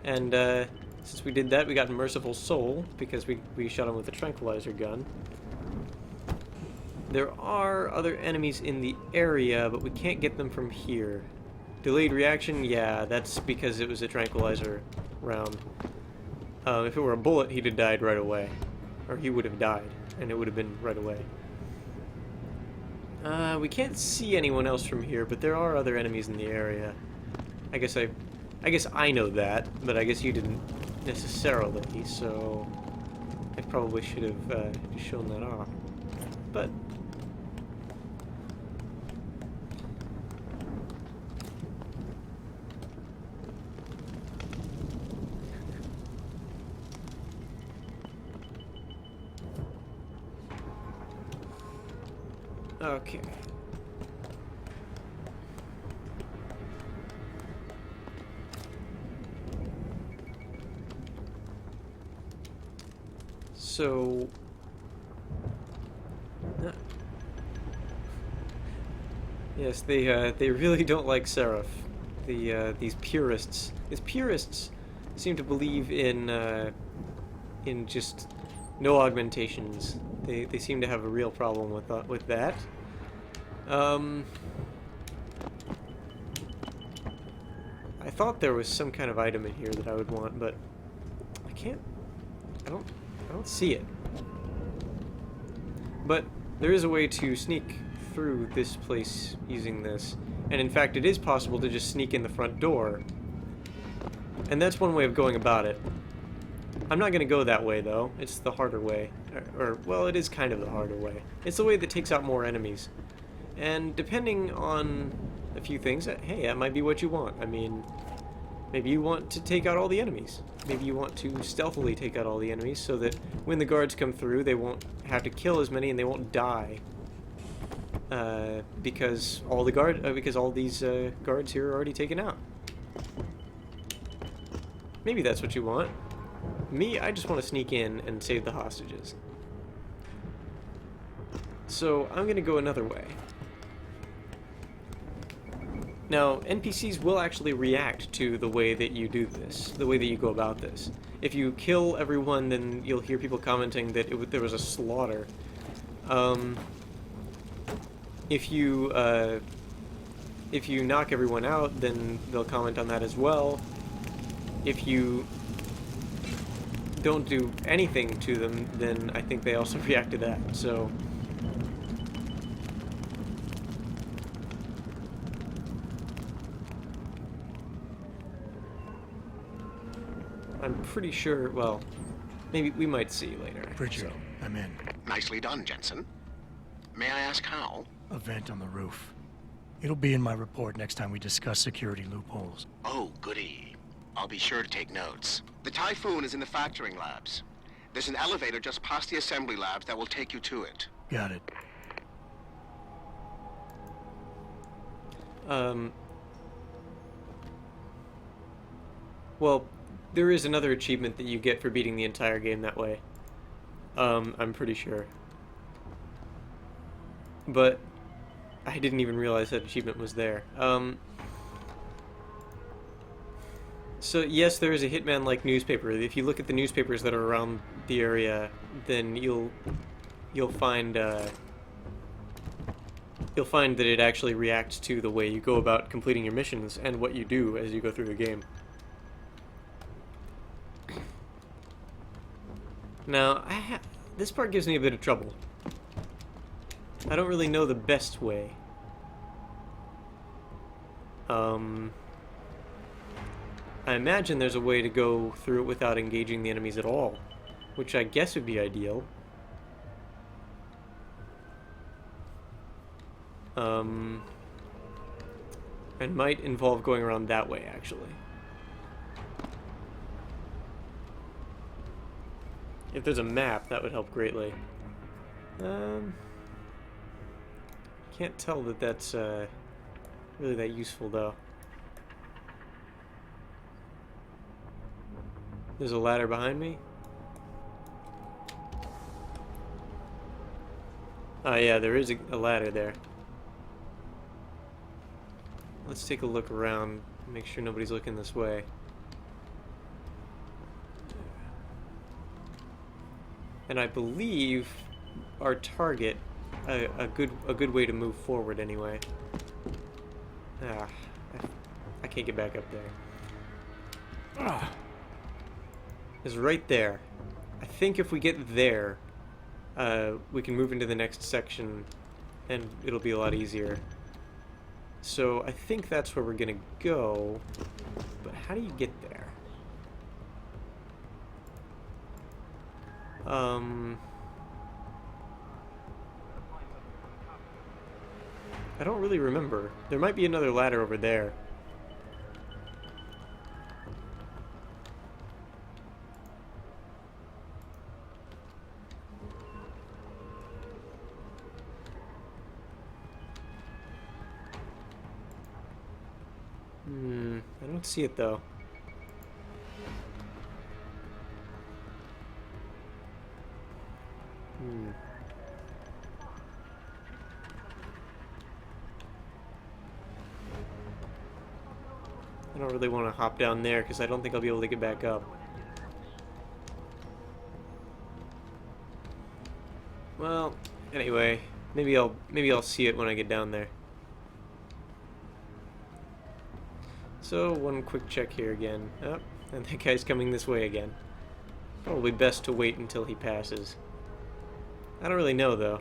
And, since we did that, we got Merciful Soul, because we shot him with a tranquilizer gun. There are other enemies in the area, but we can't get them from here. Delayed reaction? Yeah, that's because it was a tranquilizer round. If it were a bullet, he'd have died right away. Or he would have died, and it would have been right away. We can't see anyone else from here, but there are other enemies in the area. I guess I know that, but I guess you didn't necessarily, so I probably should have shown that off. But okay. So, yes, they really don't like Seraph. These purists. These purists seem to believe in just no augmentations. They seem to have a real problem with that. I thought there was some kind of item in here that I would want, but I don't see it. But there is a way to sneak through this place using this. And in fact, it is possible to just sneak in the front door. And that's one way of going about it. I'm not going to go that way, though. It's the harder way. Well, it is kind of the harder way. It's the way that takes out more enemies. And depending on a few things, hey, that might be what you want. I mean, maybe you want to take out all the enemies. Maybe you want to stealthily take out all the enemies so that when the guards come through, they won't have to kill as many and they won't die. Because all these guards here are already taken out. Maybe that's what you want. Me, I just want to sneak in and save the hostages. So I'm going to go another way. Now, NPCs will actually react to the way that you do this, the way that you go about this. If you kill everyone, then you'll hear people commenting that there was a slaughter. If you knock everyone out, then they'll comment on that as well. If you don't do anything to them, then I think they also react to that. So I'm pretty sure, well, maybe we might see later. Pritchard, I'm in. Nicely done, Jensen. May I ask how? A vent on the roof. It'll be in my report next time we discuss security loopholes. Oh, goody. I'll be sure to take notes. The Typhoon is in the factoring labs. There's an elevator just past the assembly labs that will take you to it. Got it. Well, there is another achievement that you get for beating the entire game that way. I'm pretty sure. But I didn't even realize that achievement was there. So yes, there is a Hitman-like newspaper. If you look at the newspapers that are around the area, then you'll find you'll find that it actually reacts to the way you go about completing your missions and what you do as you go through the game. Now, this part gives me a bit of trouble. I don't really know the best way. I imagine there's a way to go through it without engaging the enemies at all, which I guess would be ideal. And might involve going around that way, actually. If there's a map, that would help greatly. Can't tell that that's really that useful, though. There's a ladder behind me. Oh yeah, there is a ladder there. Let's take a look around, make sure nobody's looking this way. And I believe our target, a good way to move forward anyway. I can't get back up there. Is right there. I think if we get there, we can move into the next section, and it'll be a lot easier. So I think that's where we're gonna go, but how do you get there? I don't really remember. There might be another ladder over there. I don't see it though. I don't really want to hop down there because I don't think I'll be able to get back up. Well, anyway, maybe I'll see it when I get down there. So, one quick check here again. Oh, and that guy's coming this way again. Probably best to wait until he passes. I don't really know, though.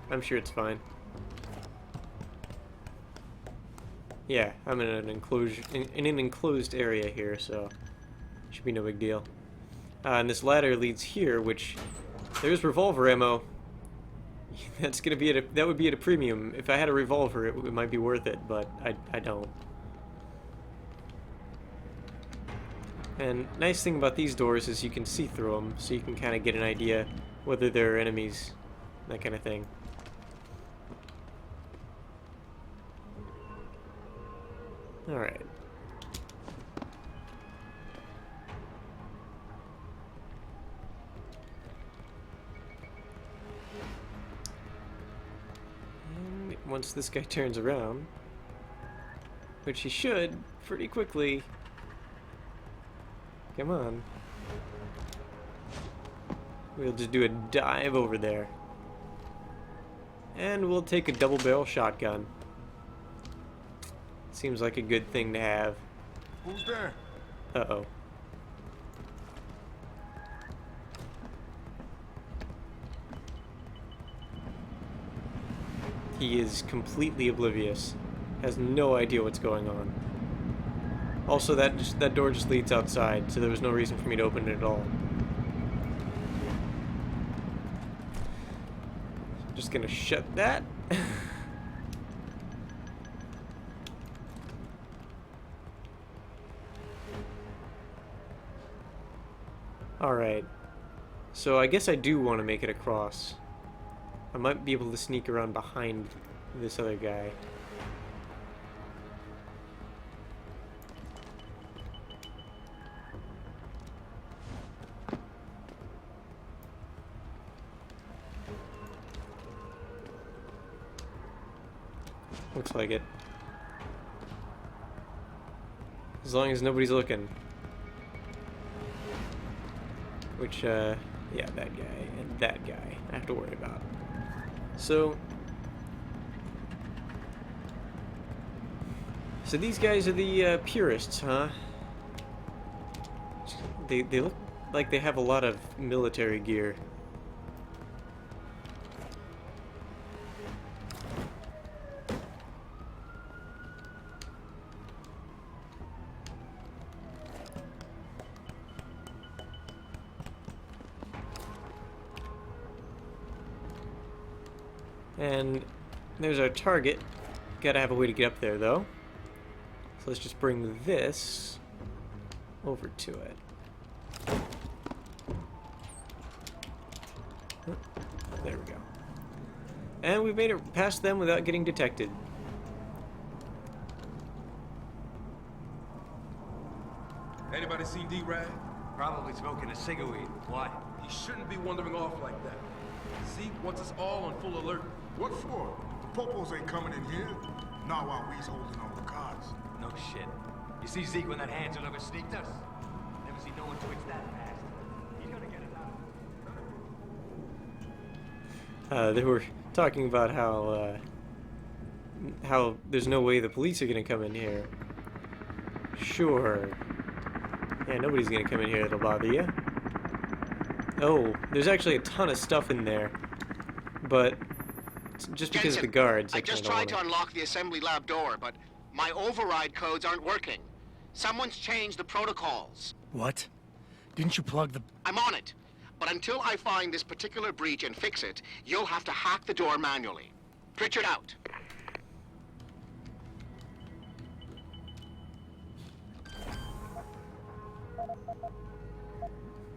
I'm sure it's fine. Yeah, I'm in an enclosed area here, so should be no big deal. And this ladder leads here, which there's revolver ammo. That's gonna be that would be at a premium. If I had a revolver, it might be worth it, but I don't. And nice thing about these doors is you can see through them, so you can kind of get an idea whether they're enemies, that kind of thing. All right. Once this guy turns around, which he should pretty quickly. Come on. We'll just do a dive over there. And we'll take a double barrel shotgun. Seems like a good thing to have. Who's there? Uh-oh. He is completely oblivious. Has no idea what's going on. Also, that door just leads outside, so there was no reason for me to open it at all. Just gonna shut that. Alright. So I guess I do want to make it across. I might be able to sneak around behind this other guy. Looks like it. As long as nobody's looking. Which, Yeah, that guy and that guy I have to worry about. So these guys are the purists, huh? They look like they have a lot of military gear. And there's our target. Gotta have a way to get up there, though. So let's just bring this over to it. There we go. And we made it past them without getting detected. Anybody seen D-Rag? Probably smoking a cigarette. Why? He shouldn't be wandering off like that. Zeke wants us all on full alert. What for? The popos ain't coming in here. Not while we's holding all the cards. No shit. You see Zeke when that handler ever sneaked us? Never seen no one twitch that fast. He's gonna get it out. They were talking about how there's no way the police are gonna come in here. Sure. Yeah, nobody's gonna come in here that'll bother you. Oh, there's actually a ton of stuff in there, but just because of the guards, I just tried to unlock the assembly lab door, but my override codes aren't working. Someone's changed the protocols. What? Didn't you plug the... I'm on it, but until I find this particular breach and fix it, you'll have to hack the door manually. Pritchard out.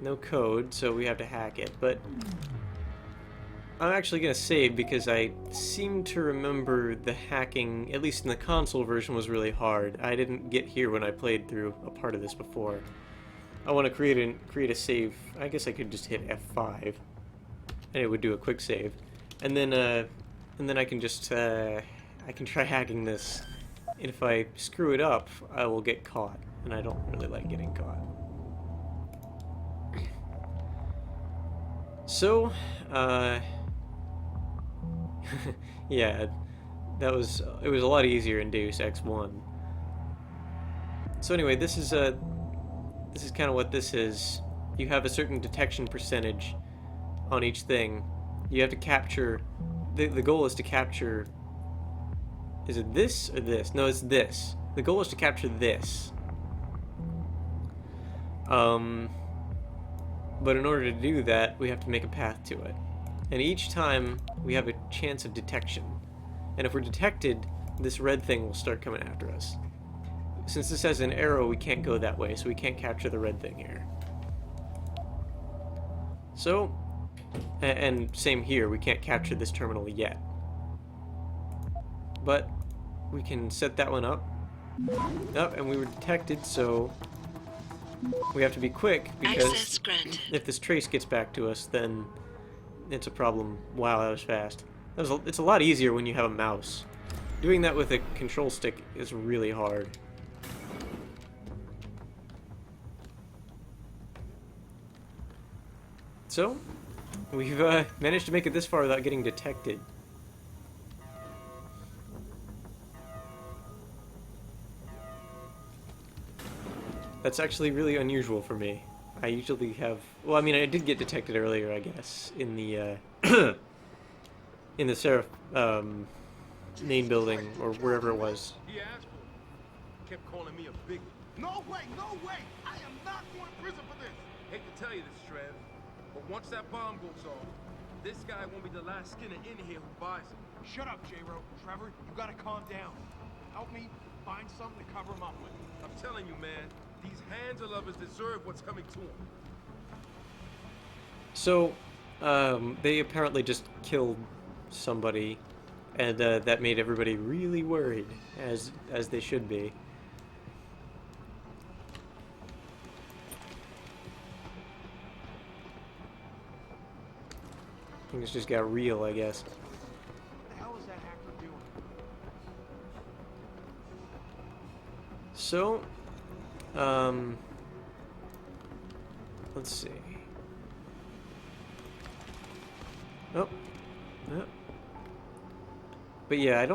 No code, so we have to hack it, but I'm actually going to save because I seem to remember the hacking, at least in the console version, was really hard. I didn't get here when I played through a part of this before. I want to create a save. I guess I could just hit F5 and it would do a quick save. And then I can just I can try hacking this. And if I screw it up, I will get caught, and I don't really like getting caught. So, yeah, it was a lot easier in Deus Ex 1. So anyway, this is kind of what this is. You have a certain detection percentage on each thing. You have to capture, the goal is to capture, is it this or this? No, it's this. The goal is to capture this. But in order to do that, we have to make a path to it. And each time, we have a chance of detection. And if we're detected, this red thing will start coming after us. Since this has an arrow, we can't go that way, so we can't capture the red thing here. So, and same here, we can't capture this terminal yet. But we can set that one up. Oh, and we were detected, so we have to be quick, because if this trace gets back to us, then it's a problem. Wow, that was fast. It's a lot easier when you have a mouse. Doing that with a control stick is really hard. So, we've managed to make it this far without getting detected. That's actually really unusual for me. I usually have... Well, I mean, I did get detected earlier, I guess, in the, in the Seraph, main building, or wherever it was. He asked for it. Kept calling me a bigot. No way, no way! I am not going to prison for this! Hate to tell you this, Trev, but once that bomb goes off, this guy won't be the last skinner in here who buys it. Shut up, J-Ro. Trevor, you gotta calm down. Help me find something to cover him up with. I'm telling you, man, these Hansa lovers deserve what's coming to them. So, they apparently just killed somebody, and that made everybody really worried, as they should be. Things just got real, I guess. What the hell is that hacker doing? So, let's see. Oh. Oh. But yeah, I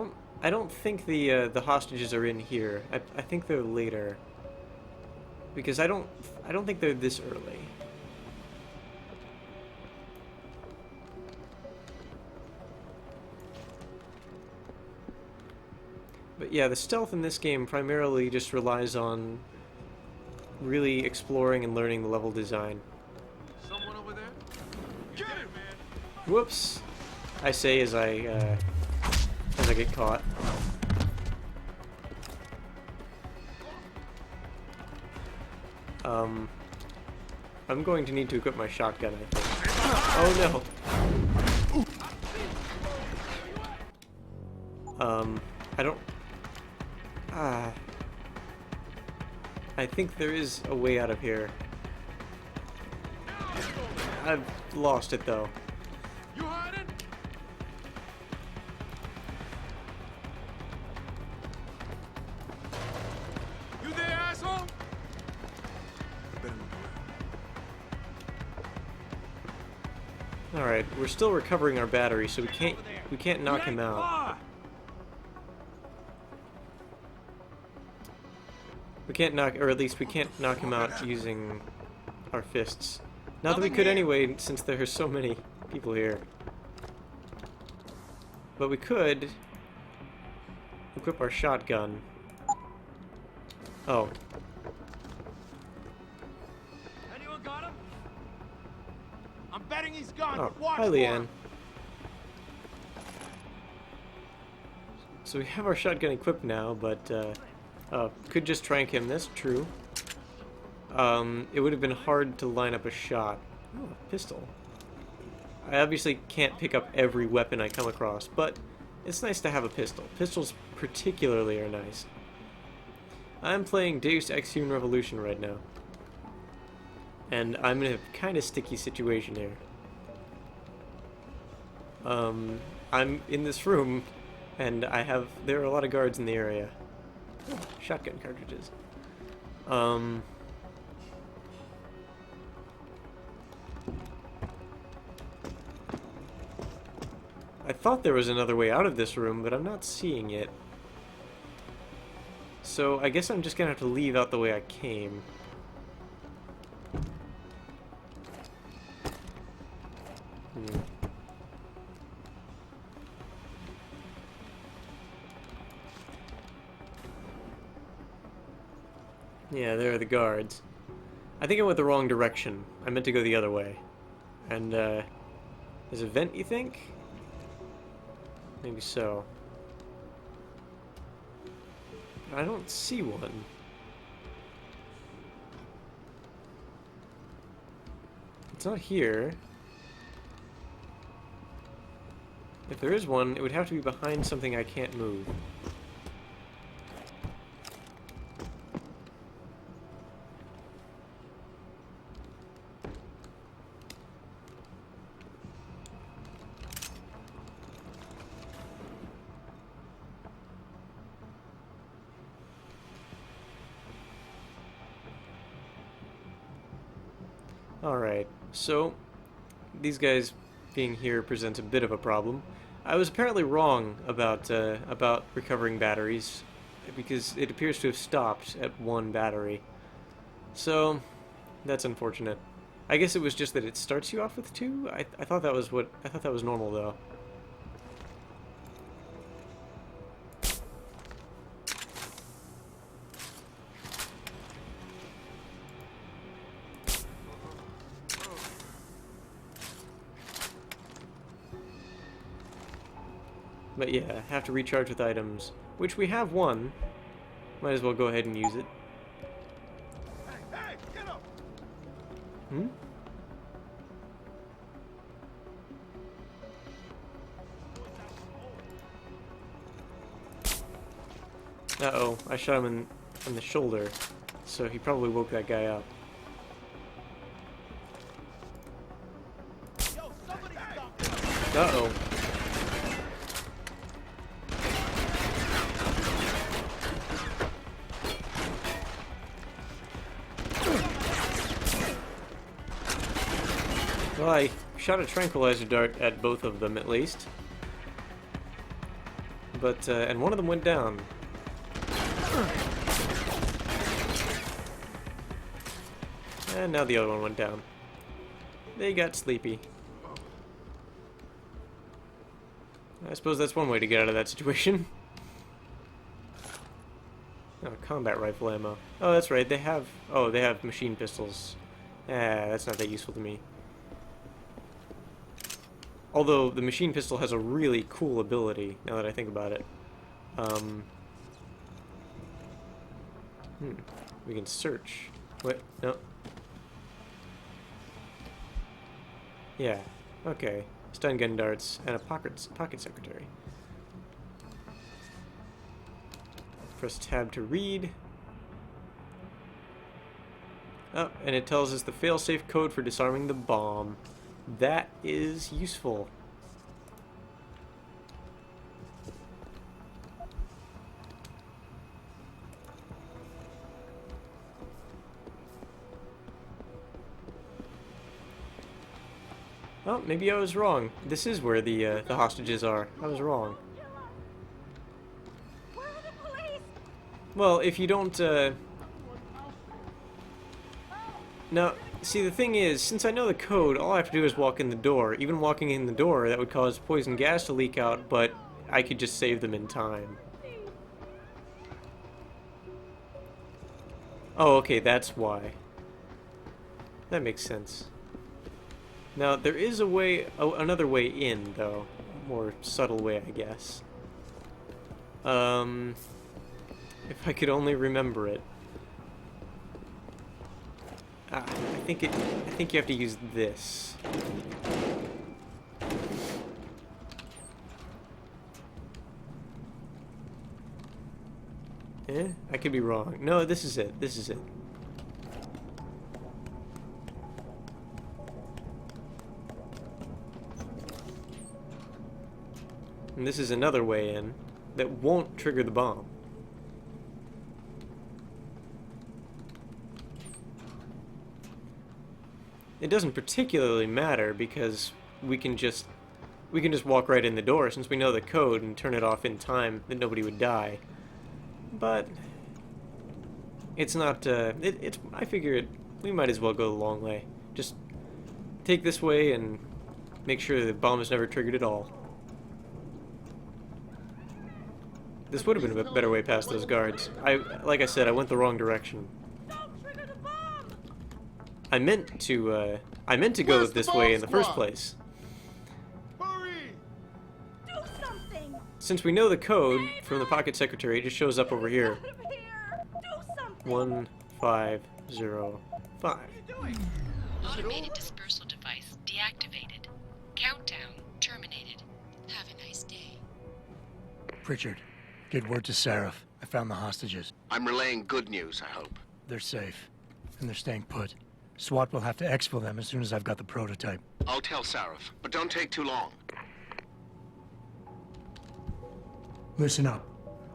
don't think the hostages are in here. I think they're later. Because I don't think they're this early. But yeah, the stealth in this game primarily just relies on really exploring and learning the level design. Someone over there? Get him, man. Whoops! I say as I get caught. I'm going to need to equip my shotgun, I think. Oh no! I don't... I think there is a way out of here. I've lost it, though. You hiding? You there, asshole? Alright, we're still recovering our battery, so we can't knock him out. We can't knock, or at least we can't knock him out using our fists. Not that we could anyway, since there are so many people here. But we could equip our shotgun. Oh. Anyone got him? I'm betting he's gone. Oh, Watch hi, for Leanne. him. So we have our shotgun equipped now, but could just trank him. That's true. It would have been hard to line up a shot. Oh, a pistol. I obviously can't pick up every weapon I come across, but it's nice to have a pistol. Pistols particularly are nice. I'm playing Deus Ex Human Revolution right now. And I'm in a kind of sticky situation here. I'm in this room, and there are a lot of guards in the area. Oh, shotgun cartridges. I thought there was another way out of this room, but I'm not seeing it. So I guess I'm just gonna have to leave out the way I came. Yeah, there are the guards. I think I went the wrong direction. I meant to go the other way. And, there's a vent, you think? Maybe so. I don't see one. It's not here. If there is one, it would have to be behind something I can't move. Alright, so these guys being here presents a bit of a problem. I was apparently wrong about recovering batteries, because it appears to have stopped at 1 battery. So, that's unfortunate. I guess it was just that it starts you off with 2? I thought that was normal, though. But yeah, have to recharge with items, which we have one. Might as well go ahead and use it. Hey, get up! Hmm? Uh-oh, I shot him in the shoulder, so he probably woke that guy up. Uh-oh. Well, I shot a tranquilizer dart at both of them, at least. But, and one of them went down. And now the other one went down. They got sleepy. I suppose that's one way to get out of that situation. Oh, combat rifle ammo. Oh, that's right, they have... Oh, they have machine pistols. That's not that useful to me. Although, the machine pistol has a really cool ability, now that I think about it. We can search. Wait, no. Yeah, okay. Stun gun darts and a pocket secretary. Press tab to read. Oh, and it tells us the failsafe code for disarming the bomb. That is useful. Oh, maybe I was wrong. This is where the hostages are. I was wrong. Well, if you don't, Now, see, the thing is, since I know the code, all I have to do is walk in the door. Even walking in the door, that would cause poison gas to leak out, but I could just save them in time. Oh, okay, that's why. That makes sense. Now, there is a way, another way in, though. A more subtle way, I guess. If I could only remember it. I think you have to use this. I could be wrong. No, this is it. This is it. And this is another way in that won't trigger the bomb. It doesn't particularly matter because we can just walk right in the door since we know the code and turn it off in time that nobody would die. But it's not I figure we might as well go the long way. Just take this way and make sure the bomb is never triggered at all. This would have been a better way past those guards. Like I said, I went the wrong direction. I meant to go this way in the first place. Hurry! Do something! Since we know the code from the pocket secretary, it just shows up over here. Do something! 1505. Automated dispersal device deactivated. Countdown terminated. Have a nice day. Pritchard, get word to Seraph. I found the hostages. I'm relaying good news, I hope. They're safe, and they're staying put. SWAT will have to exfil them as soon as I've got the prototype. I'll tell Seraph, but don't take too long. Listen up.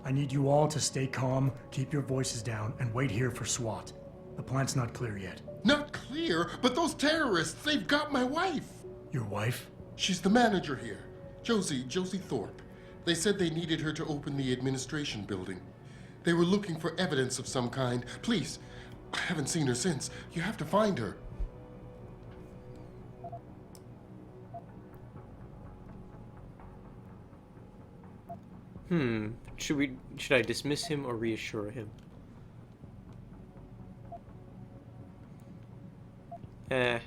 I need you all to stay calm, keep your voices down, and wait here for SWAT. The plant's not clear yet. Not clear? But those terrorists, they've got my wife! Your wife? She's the manager here. Josie Thorpe. They said they needed her to open the administration building. They were looking for evidence of some kind. Please, I haven't seen her since. You have to find her. Should I dismiss him or reassure him?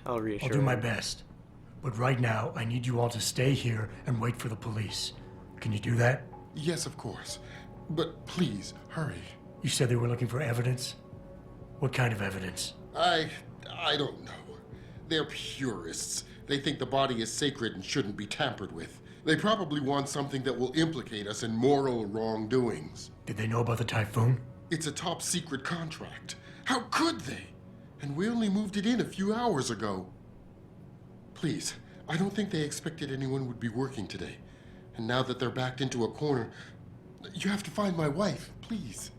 I'll reassure him. I'll do my best. But right now, I need you all to stay here and wait for the police. Can you do that? Yes, of course. But please, hurry. You said they were looking for evidence? What kind of evidence? I don't know. They're purists. They think the body is sacred and shouldn't be tampered with. They probably want something that will implicate us in moral wrongdoings. Did they know about the typhoon? It's a top secret contract. How could they? And we only moved it in a few hours ago. Please, I don't think they expected anyone would be working today. And now that they're backed into a corner, you have to find my wife, please.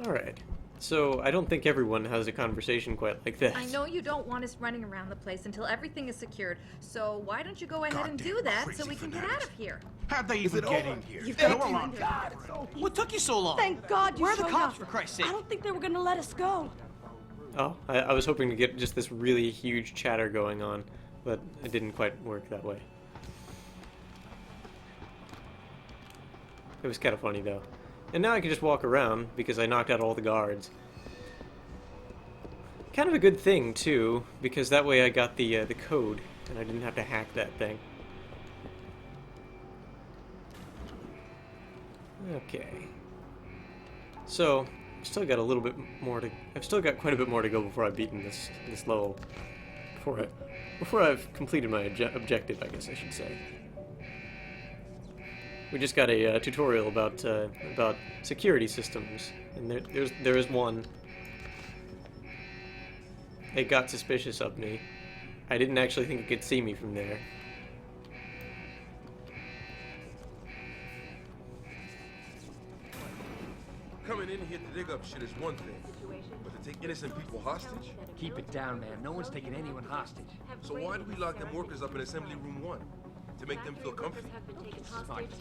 Alright. So I don't think everyone has a conversation quite like this. I know you don't want us running around the place until everything is secured, so why don't you go ahead and do that so we can get out of here? How'd they even get in here? You've No got alarm. What took you so long? Thank God you Where are the showed cops, up. for Christ's sake? I don't think they were gonna let us go. Oh, I was hoping to get just this really huge chatter going on, but it didn't quite work that way. It was kind of funny though. And now I can just walk around because I knocked out all the guards. Kind of a good thing too, because that way I got the code and I didn't have to hack that thing. Okay. So, I've still got a little bit more to. I've still got quite a bit more to go before I've beaten this level. Before I've completed my objective, I guess I should say. We just got a tutorial about security systems, and there is one. It got suspicious of me. I didn't actually think it could see me from there. Coming in here to dig up shit is one thing, but to take innocent people hostage? Keep it down, man. No one's taking anyone hostage. So why do we lock them workers up in Assembly Room 1? To make them feel comfy?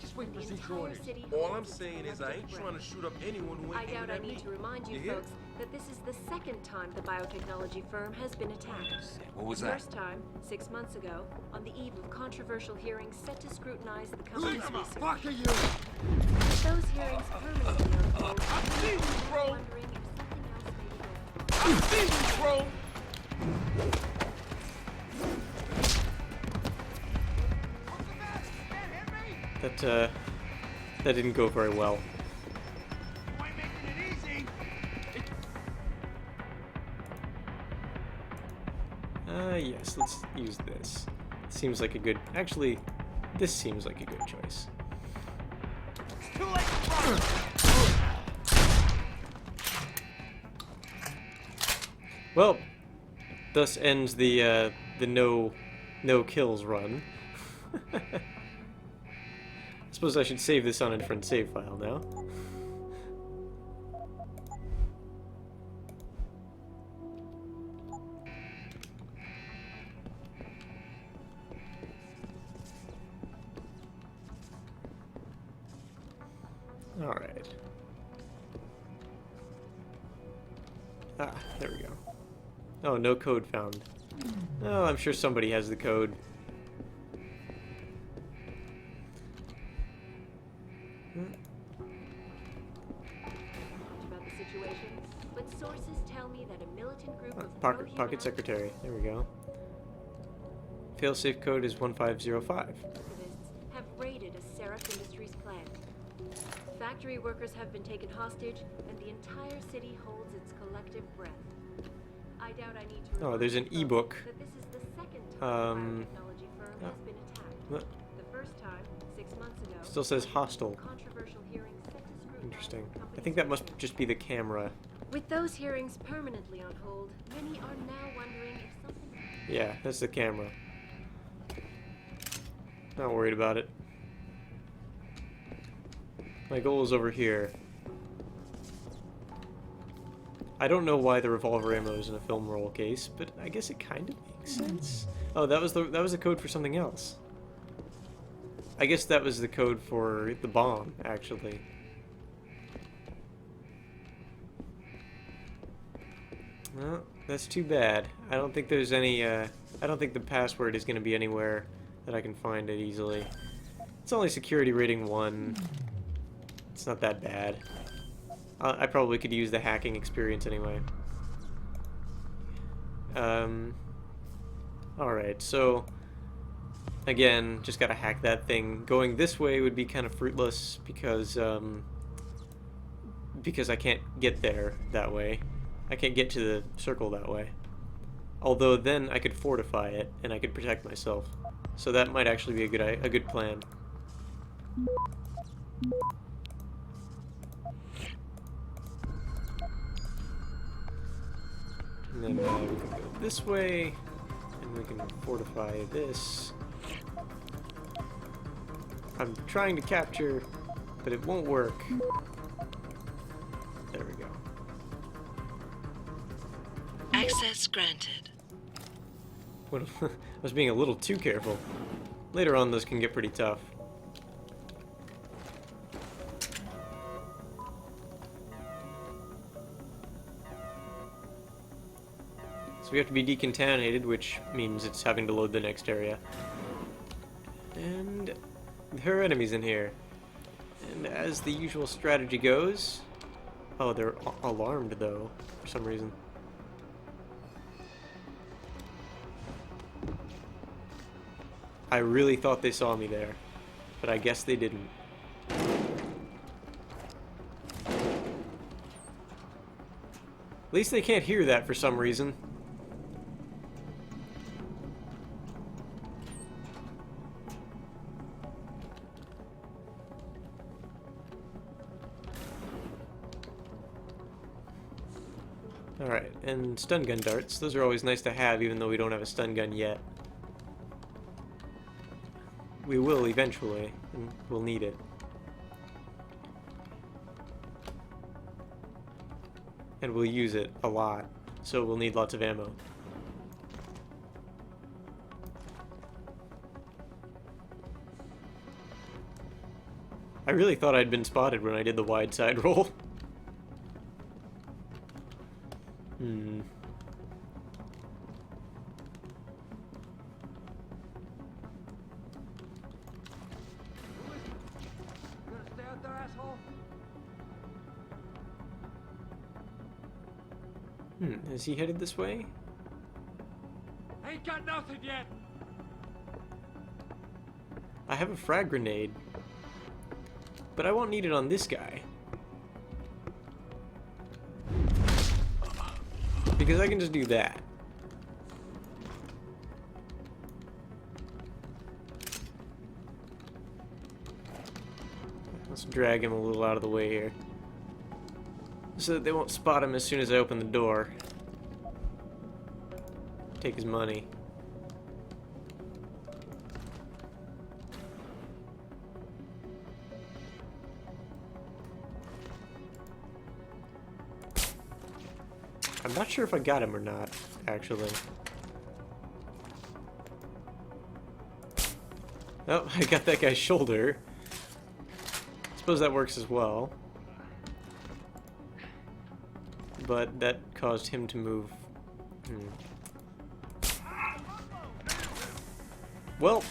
Just wait for secret orders. All I'm saying is I ain't trying to shoot up anyone who I ain't doubt aiming I at me. need to remind you, hear? folks, that this is the second time the biotechnology firm has been attacked. What was the that? First time, 6 months ago, on the eve of controversial hearings set to scrutinize the company's research. Fuck are you? With those hearings permanently on hold, I've seen you, bro. wondering if something else may be going. I've seen you, bro. That didn't go very well. Yes, let's use this. Seems like a good... Actually, this seems like a good choice. Well, thus ends the no kills run. I suppose I should save this on a different save file now. Alright. Ah, there we go. Oh, no code found. Oh, I'm sure somebody has the code. About the situation, but sources tell me that a militant group of Pocket secretary. There we go. Failsafe code is 1505. activists have raided a Seraph Industries plant. Factory workers have been taken hostage, and the entire city holds its collective breath. I doubt I need to Oh, there's an ebook. that this is the second time the biotechnology firm yeah. has been attacked. What? The first time, 6 months ago. Still says hostile. Controversial hearings set to scrutinize Interesting. the I company's think that must just be the camera. With those hearings permanently on hold, many are now wondering if something. Yeah, that's the camera. Not worried about it. My goal is over here. I don't know why the revolver ammo is in a film roll case, but I guess it kind of makes sense. Oh, that was the code for something else. I guess that was the code for the bomb, actually. Well, that's too bad. I don't think there's any, I don't think the password is going to be anywhere that I can find it easily. It's only security rating 1. It's not that bad. I probably could use the hacking experience anyway. Alright, so... Again, just gotta hack that thing. Going this way would be kind of fruitless because I can't get there that way. I can't get to the circle that way. Although then I could fortify it and I could protect myself. So that might actually be a good plan. And then we can go this way, and we can fortify this. I'm trying to capture, but it won't work. There we go. Access granted. What, I was being a little too careful. Later on, those can get pretty tough. So we have to be decontaminated, which means it's having to load the next area. And there are enemies in here. And as the usual strategy goes... Oh, they're alarmed, though, for some reason. I really thought they saw me there, but I guess they didn't. At least they can't hear that for some reason. Alright, and stun gun darts. Those are always nice to have, even though we don't have a stun gun yet. We will eventually, and we'll need it. And we'll use it a lot, so we'll need lots of ammo. I really thought I'd been spotted when I did the wide side roll. Is he headed this way? Ain't got nothing yet. I have a frag grenade, but I won't need it on this guy. Because I can just do that. Let's drag him a little out of the way here, so that they won't spot him as soon as I open the door. Take his money. I'm not sure if I got him or not, actually. Oh, I got that guy's shoulder. Suppose that works as well. But that caused him to move. Well.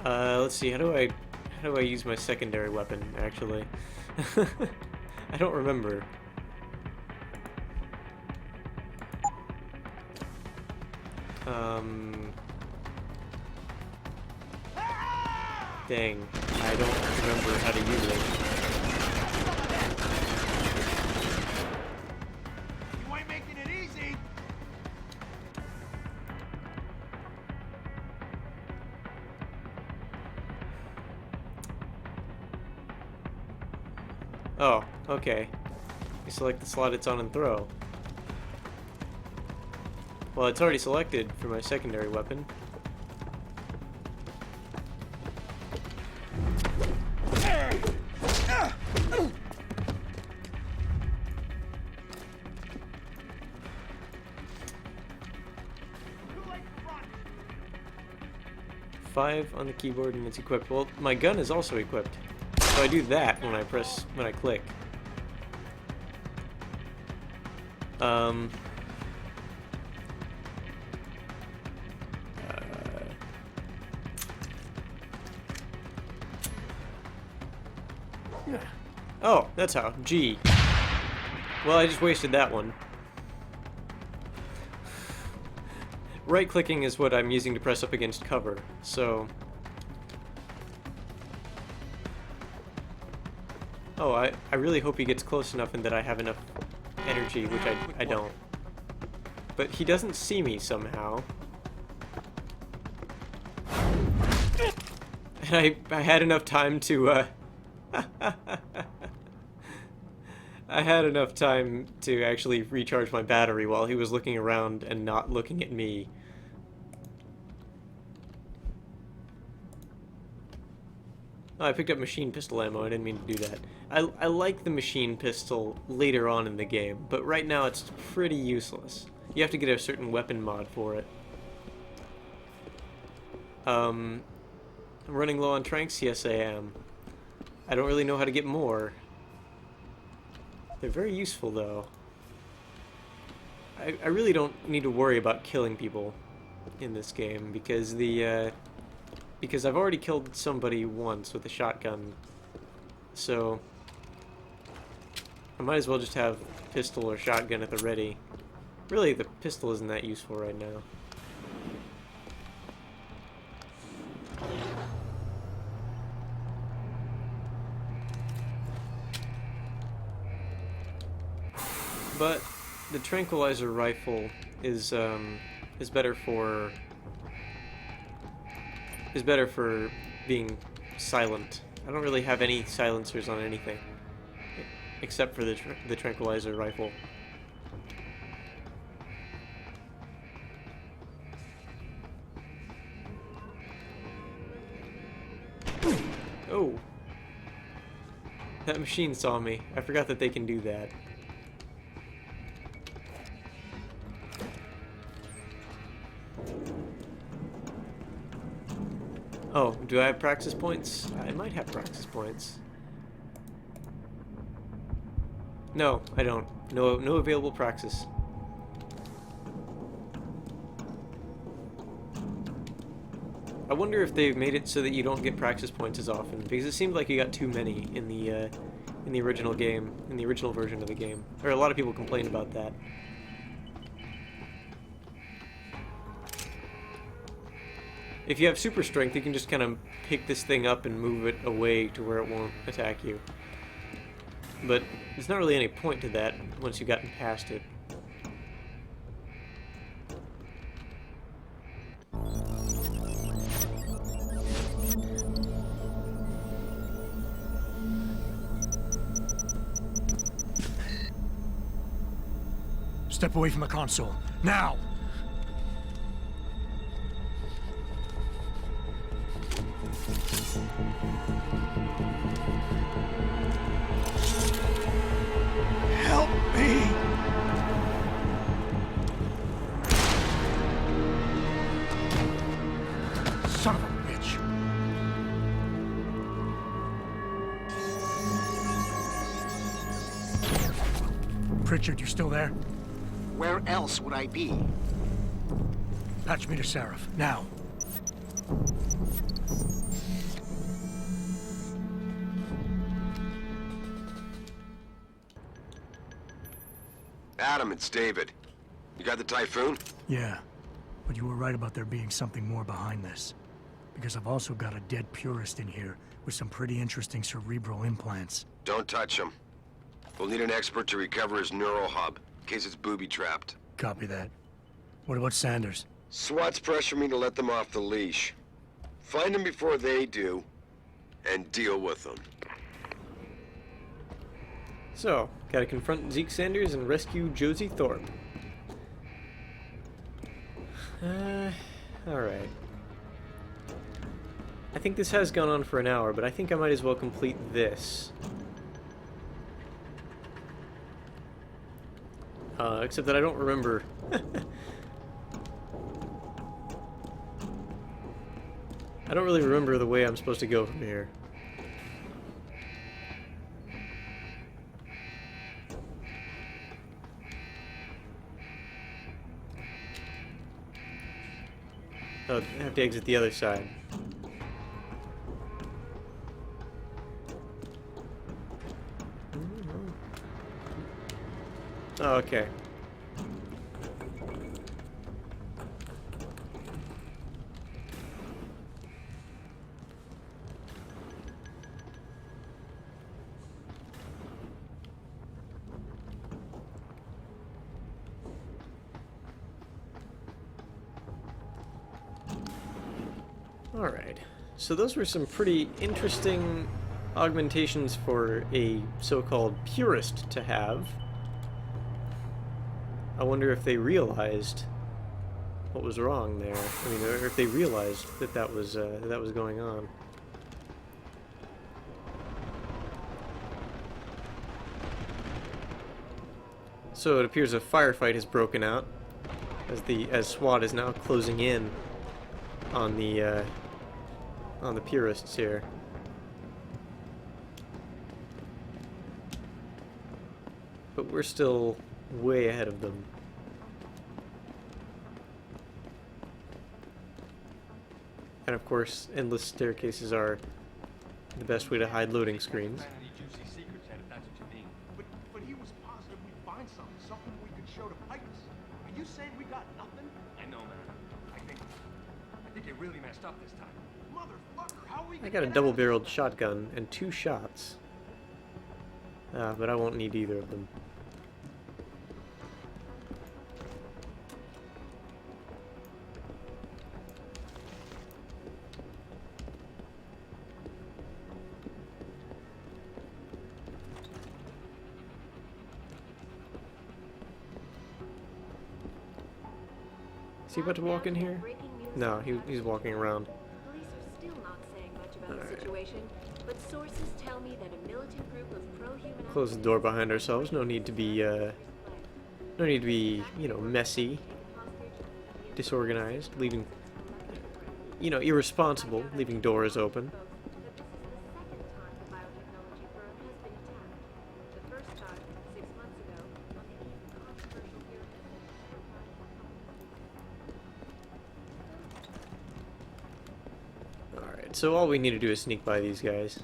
Let's see, how do I use my secondary weapon, actually? I don't remember. Dang, I don't remember how to use it. You ain't making it easy. Oh, okay. You select the slot it's on and throw. Well, it's already selected for my secondary weapon. Five on the keyboard and it's equipped. Well, my gun is also equipped. So I do that when I click. Oh, that's how. G. Well, I just wasted that one. Right-clicking is what I'm using to press up against cover, so... Oh, I really hope he gets close enough and that I have enough energy, which I don't. But he doesn't see me somehow. And I had enough time to, I had enough time to actually recharge my battery while he was looking around and not looking at me. Oh, I picked up machine pistol ammo. I didn't mean to do that. I like the machine pistol later on in the game, but right now it's pretty useless. You have to get a certain weapon mod for it. I'm running low on tranks? Yes, I am. I don't really know how to get more. They're very useful, though. I really don't need to worry about killing people in this game, because because I've already killed somebody once with a shotgun, so I might as well just have pistol or shotgun at the ready. Really, the pistol isn't that useful right now. But the tranquilizer rifle is better for being silent. I don't really have any silencers on anything except for the tranquilizer rifle. Oh, that machine saw me. I forgot that they can do that. Oh, do I have praxis points? I might have praxis points. No, I don't. No available praxis. I wonder if they've made it so that you don't get praxis points as often, because it seemed like you got too many in the original game, in the original version of the game. Or a lot of people complained about that. If you have super strength, you can just kind of pick this thing up and move it away to where it won't attack you. But there's not really any point to that once you've gotten past it. Step away from the console. Now! Help me! Son of a bitch! Pritchard, you still there? Where else would I be? Patch me to Seraph, now. Adam, it's David. You got the Typhoon? Yeah, but you were right about there being something more behind this. Because I've also got a dead purist in here with some pretty interesting cerebral implants. Don't touch him. We'll need an expert to recover his neural hub, in case it's booby-trapped. Copy that. What about Sanders? SWAT's pressure me to let them off the leash. Find them before they do, and deal with them. So, gotta confront Zeke Sanders and rescue Josie Thorpe. Alright. I think this has gone on for an hour, but I think I might as well complete this. Except that I don't remember. I don't really remember the way I'm supposed to go from here. Oh, I have to exit the other side. Oh, okay. Alright, so those were some pretty interesting augmentations for a so-called purist to have. I wonder if they realized what was wrong there. I mean, or if they realized that that was going on. So it appears a firefight has broken out as SWAT is now closing in on the purists here. But we're still way ahead of them. And of course, endless staircases are the best way to hide loading screens. But he was positive we'd find something we could show to Pipers. Are you saying we got nothing? I know, man. I think you really messed up this time. Motherfucker, how are we I got a double-barreled shotgun and 2 shots. But I won't need either of them. Is he about to walk in here? No, he's walking around. Police are still not saying much about the situation, but sources tell me that a militant group of pro-human Close the door behind ourselves. No need to be, you know, messy, disorganized, leaving, you know, irresponsible, leaving doors open. Alright, so all we need to do is sneak by these guys.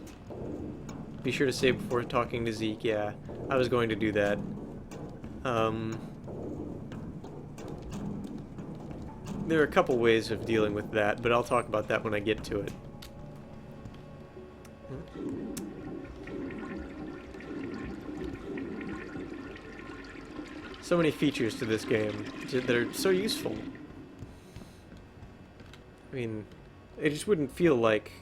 Be sure to save before talking to Zeke. Yeah, I was going to do that. There are a couple ways of dealing with that, but I'll talk about that when I get to it. So many features to this game that are so useful. I mean, it just wouldn't feel like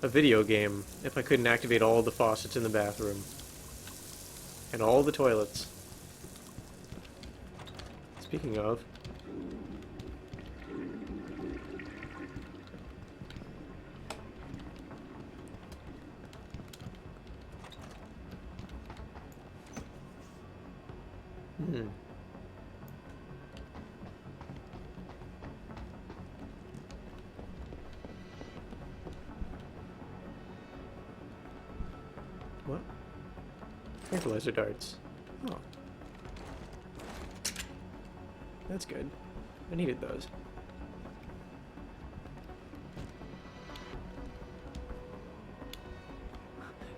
a video game if I couldn't activate all the faucets in the bathroom. And all the toilets. Speaking of... What? Tranquilizer darts. Oh. That's good. I needed those.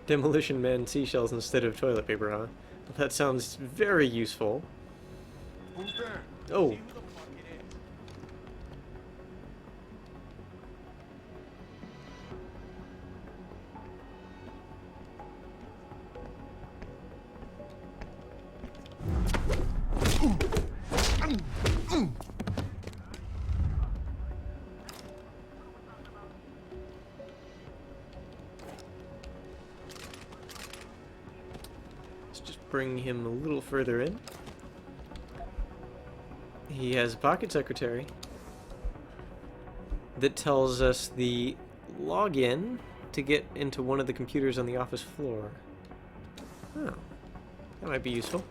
Demolition Man seashells instead of toilet paper, huh? Well, that sounds very useful. Who's there? Oh. See who the fuck it is. Let's just bring him a little further in. He has a pocket secretary that tells us the login to get into one of the computers on the office floor. Oh, that might be useful.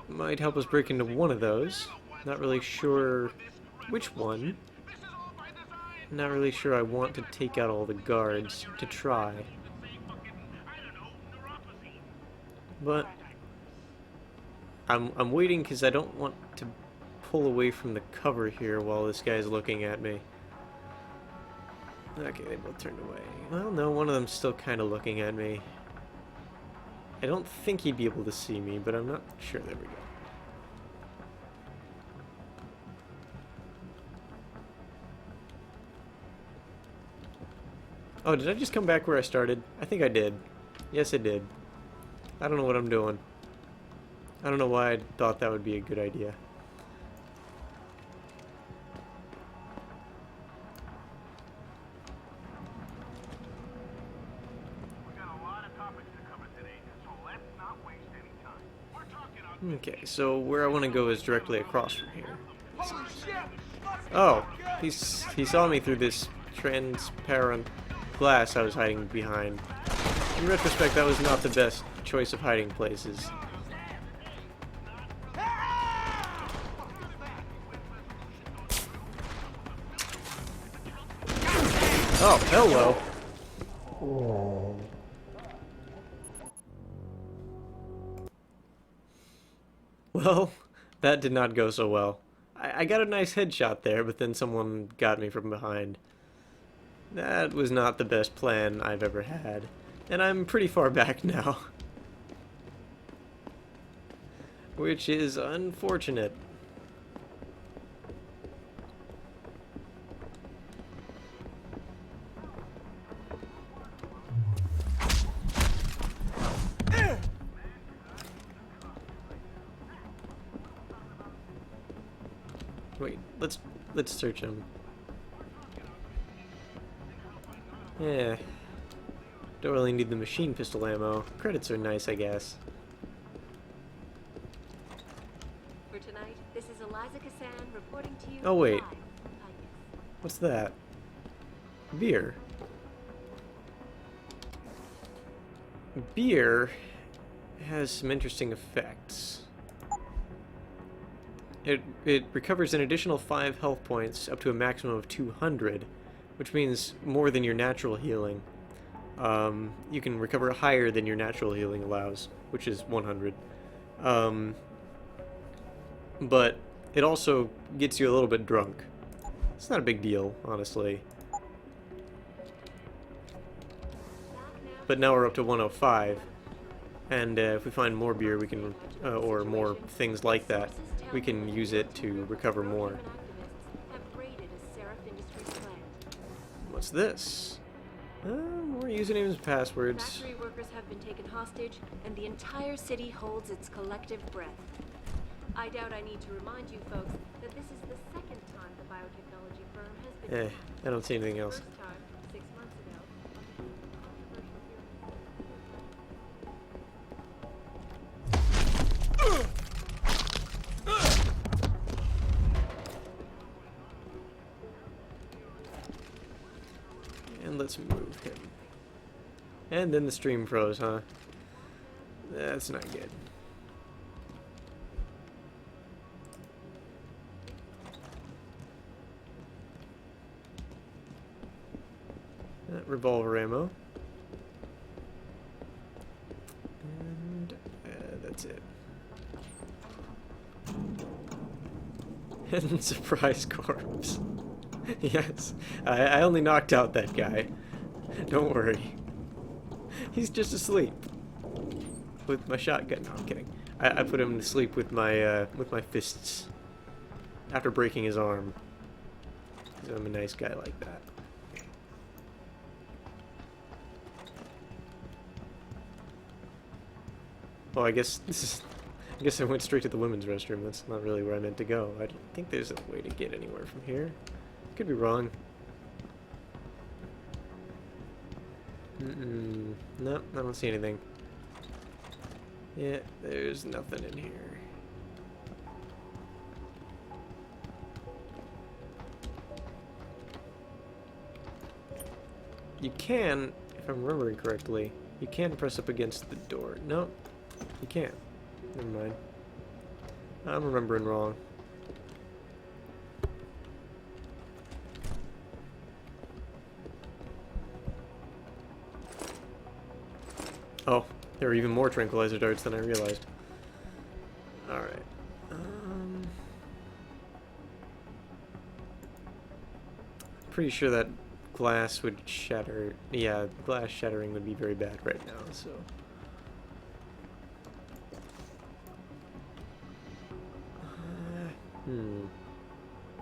Might help us break into one of those. Not really sure which one. Not really sure I want to take out all the guards to try. But I'm waiting because I don't want to pull away from the cover here while this guy's looking at me. Okay, they both turned away. Well, no, one of them's still kind of looking at me. I don't think he'd be able to see me, but I'm not sure. There we go. Oh, did I just come back where I started? I think I did. Yes, I did. I don't know what I'm doing. I don't know why I thought that would be a good idea. Okay, so where I want to go is directly across from here. Oh, he saw me through this transparent glass I was hiding behind. In retrospect, that was not the best choice of hiding places. Oh, hello. Well, that did not go so well. I got a nice headshot there, but then someone got me from behind. That was not the best plan I've ever had, and I'm pretty far back now. Which is unfortunate. Wait, let's search him. Yeah. Don't really need the machine pistol ammo. Credits are nice, I guess. For tonight, this is Eliza Cassan reporting to you. Oh wait. live. What's that? Beer. Beer has some interesting effects. It recovers an additional 5 health points up to a maximum of 200, which means more than your natural healing. You can recover higher than your natural healing allows, which is 100. But it also gets you a little bit drunk. It's not a big deal, honestly. But now we're up to 105, and if we find more beer, we can, or more things like that, we can use it to recover more. What's this? More usernames and passwords. Factory workers have been taken hostage, and the entire city holds its collective breath. I doubt I need to remind you folks that this is the second time the biotechnology firm has been. I don't see anything else. First time, 6 months ago. And let's move him. And then the stream froze, huh? That's not good. Revolver ammo. And that's it. And surprise corpse. Yes, I only knocked out that guy. Don't worry. He's just asleep. With my shotgun. No, I'm kidding. I put him to sleep with my fists. After breaking his arm. 'Cause I'm a nice guy like that. Oh, I guess I went straight to the women's restroom. That's not really where I meant to go. I don't think there's a way to get anywhere from here. Could be wrong. No, I don't see anything. Yeah, there's nothing in here. You can, if I'm remembering correctly, you can press up against the door. No, you can't. Never mind. I'm remembering wrong. Oh, there are even more tranquilizer darts than I realized. Alright. Pretty sure that glass would shatter. Yeah, glass shattering would be very bad right now, so.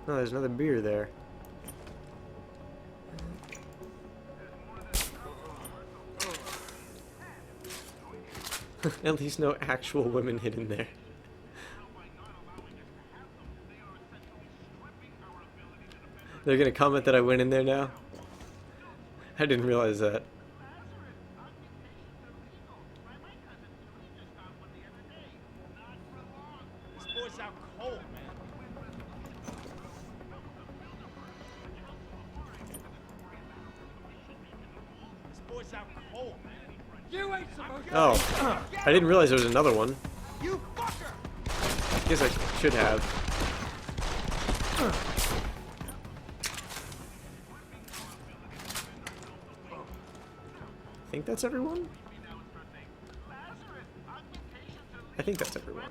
Oh, there's another beer there. At least no actual women hidden there. They're gonna comment that I went in there now? I didn't realize that. us out cold. You ain't supposed to. Oh, I didn't realize there was another one. You fucker! Guess I should have. I think that's everyone? I think that's everyone.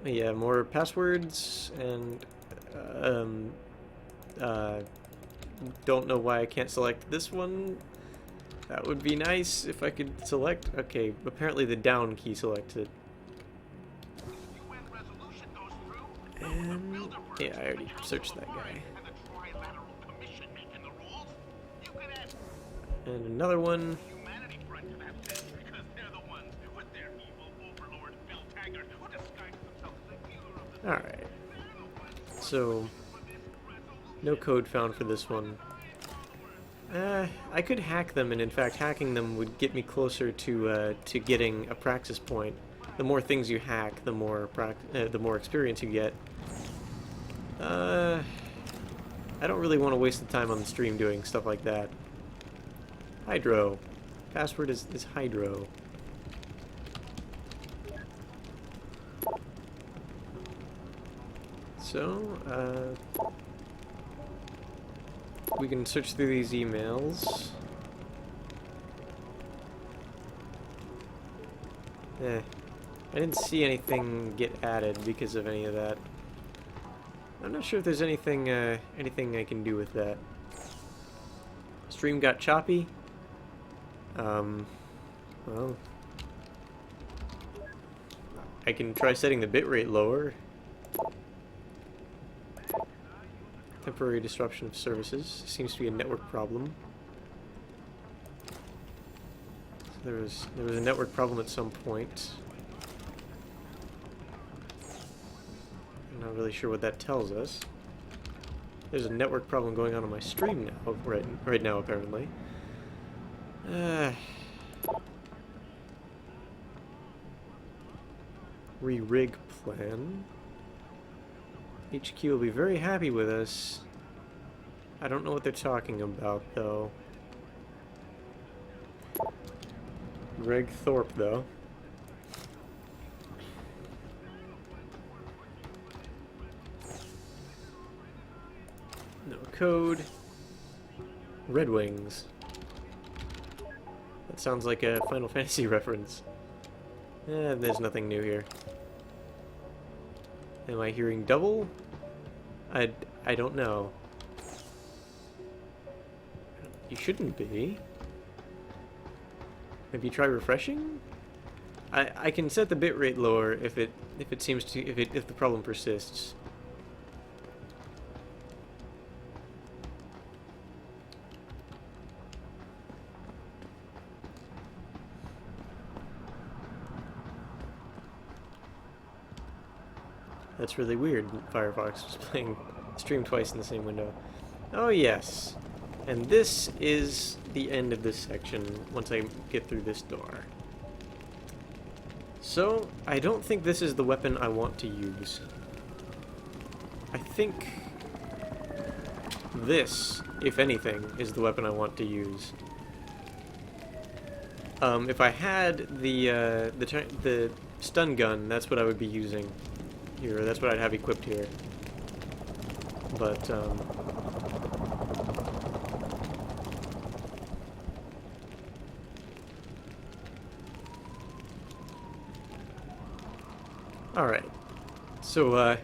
Yeah, more passwords, and don't know why I can't select this one. That would be nice if I could select. Okay, apparently the down key selected. And yeah, I already searched that guy. And another one. Alright. So, no code found for this one. I could hack them, and in fact hacking them would get me closer to getting a praxis point. The more things you hack, the more experience you get. I don't really want to waste the time on the stream doing stuff like that. Hydro. Password is Hydro. So, we can search through these emails. I didn't see anything get added because of any of that. I'm not sure if there's anything I can do with that. Stream got choppy. Well, I can try setting the bitrate lower. Temporary disruption of services. Seems to be a network problem. So there was a network problem at some point. I'm not really sure what that tells us. There's a network problem going on my stream now, right now apparently. Re-rig plan. HQ will be very happy with us. I don't know what they're talking about, though. Greg Thorpe, though. No code. Red Wings. That sounds like a Final Fantasy reference. There's nothing new here. Am I hearing double? I don't know. You shouldn't be. Have you tried refreshing? I can set the bitrate lower if the problem persists. That's really weird. Firefox was playing stream twice in the same window. Oh yes. And this is the end of this section once I get through this door. So, I don't think this is the weapon I want to use. I think this, if anything, is the weapon I want to use. If I had the stun gun, that's what I would be using here. That's what I'd have equipped here. But alright. So,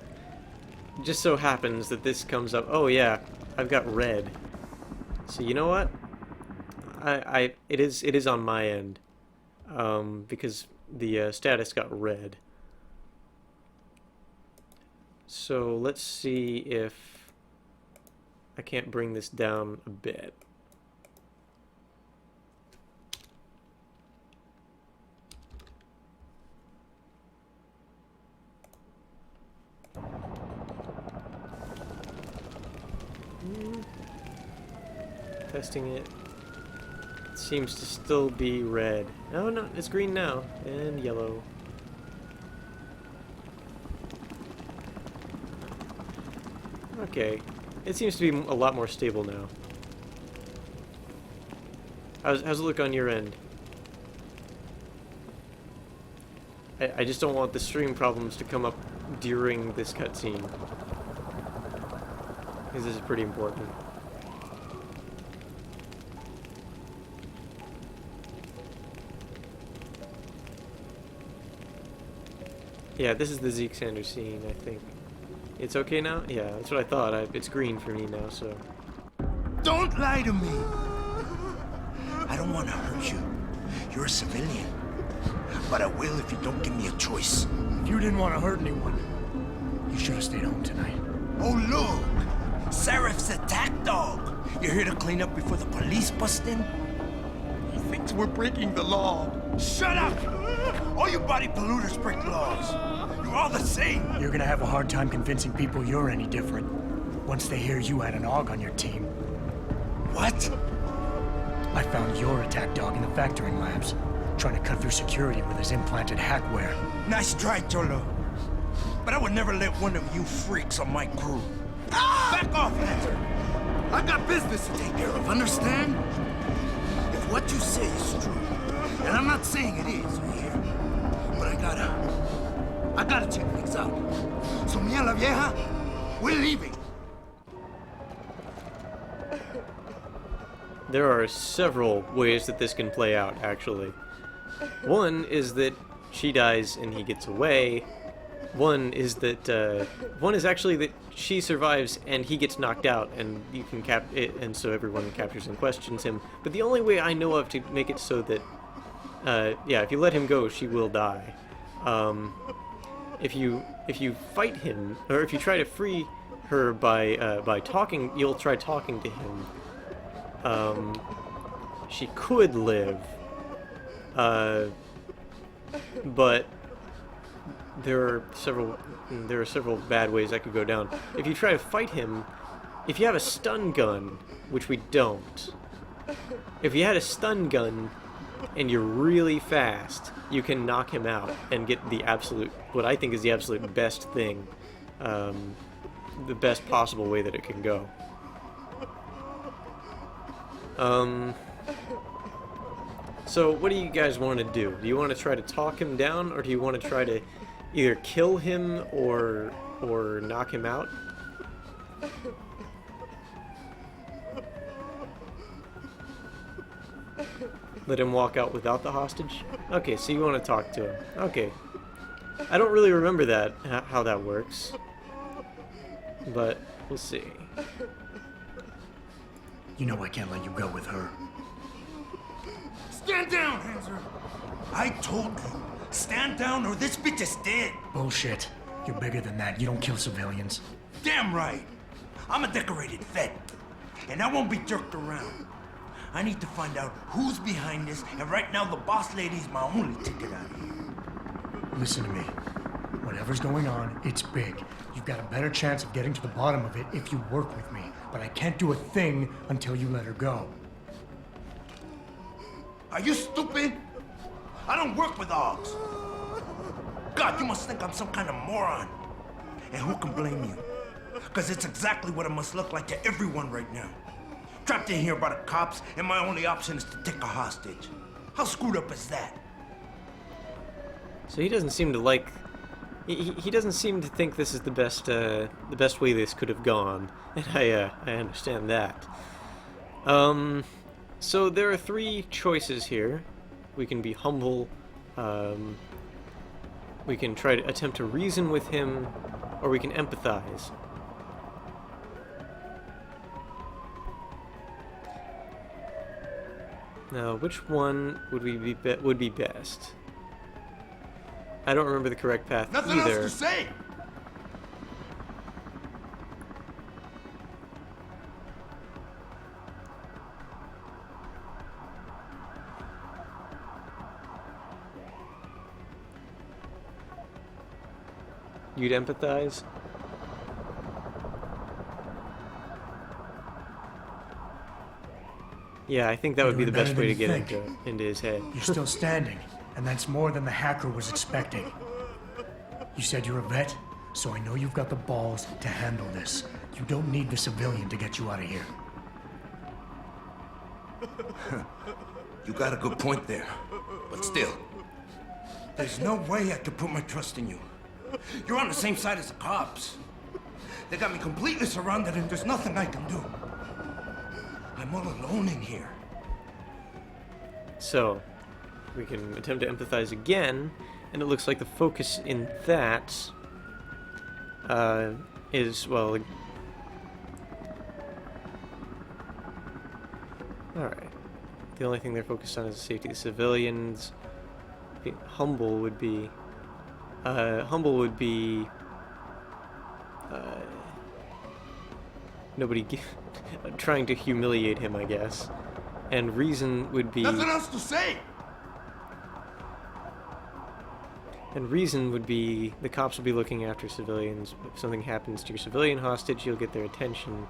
just so happens that this comes up. Oh yeah, I've got red. So you know what? It is on my end. Because the status got red. So let's see if I can't bring this down a bit. Testing it. It seems to still be red. Oh no, it's green now. And yellow. Okay. It seems to be a lot more stable now. How's it look on your end? I just don't want the stream problems to come up during this cutscene. Because this is pretty important. Yeah, this is the Zeke Sanders scene, I think. It's okay now? Yeah, that's what I thought. It's green for me now, so... Don't lie to me! I don't want to hurt you. You're a civilian. But I will if you don't give me a choice. If you didn't want to hurt anyone, you should have stayed home tonight. Oh, look! Serif's attack dog! You're here to clean up before the police bust in? He thinks we're breaking the law. Shut up! All you body polluters break laws. You're all the same. You're gonna have a hard time convincing people you're any different once they hear you had an AUG on your team. What? I found your attack dog in the factoring labs, trying to cut through security with his implanted hackware. Nice try, Cholo. But I would never let one of you freaks on my crew. Back off, Hunter! I got business to take care of, understand? If what you say is true, and I'm not saying it is here, but I gotta check things out. So me and la vieja, we're leaving. There are several ways that this can play out, actually. One is that she dies and he gets away. One is actually that she survives and he gets knocked out, and you can and so everyone captures and questions him. But the only way I know of to make it so that, yeah, if you let him go, she will die. If you fight him, or if you try to free her by talking, you'll try talking to him. She could live, but there are several bad ways that could go down. If you try to fight him, if you have a stun gun, which we don't, if you had a stun gun and you're really fast, you can knock him out and get what I think is the absolute best thing, the best possible way that it can go. So what do you guys want to do? Do you want to try to talk him down, or do you want to try to either kill him or knock him out? Let him walk out without the hostage? Okay, so you want to talk to him. Okay. I don't really remember that, how that works. But we'll see. You know I can't let you go with her. Stand down, Hanser! I told you, stand down or this bitch is dead. Bullshit. You're bigger than that. You don't kill civilians. Damn right. I'm a decorated vet, and I won't be jerked around. I need to find out who's behind this, and right now the boss lady's my only ticket out of here. Listen to me. Whatever's going on, it's big. You've got a better chance of getting to the bottom of it if you work with me. But I can't do a thing until you let her go. Are you stupid? I don't work with AUGs. God, you must think I'm some kind of moron. And who can blame you? Because it's exactly what it must look like to everyone right now. Trapped in here by the cops, and my only option is to take a hostage. How screwed up is that? So he doesn't seem to like... He doesn't seem to think this is the best way this could have gone, and I understand that. So there are three choices here. We can be humble, we can try to attempt to reason with him, or we can empathize. Now, which one would be best? I don't remember the correct path Nothing either. else to say. You'd empathize? Yeah, I think that would be the best way to get into his head. You're still standing, and that's more than the hacker was expecting. You said you're a vet? so I know you've got the balls to handle this. You don't need the civilian to get you out of here. You got a good point there. But still, there's no way I could put my trust in you. You're on the same side as the cops. They got me completely surrounded and there's nothing I can do. I'm all alone in here. So, we can attempt to empathize again, and it looks like the focus in that is, well... Alright. The only thing they're focused on is the safety of the civilians. Humble would be... nobody trying to humiliate him, I guess. And reason would be... Nothing else to say! And reason would be the cops will be looking after civilians. If something happens to your civilian hostage, you'll get their attention.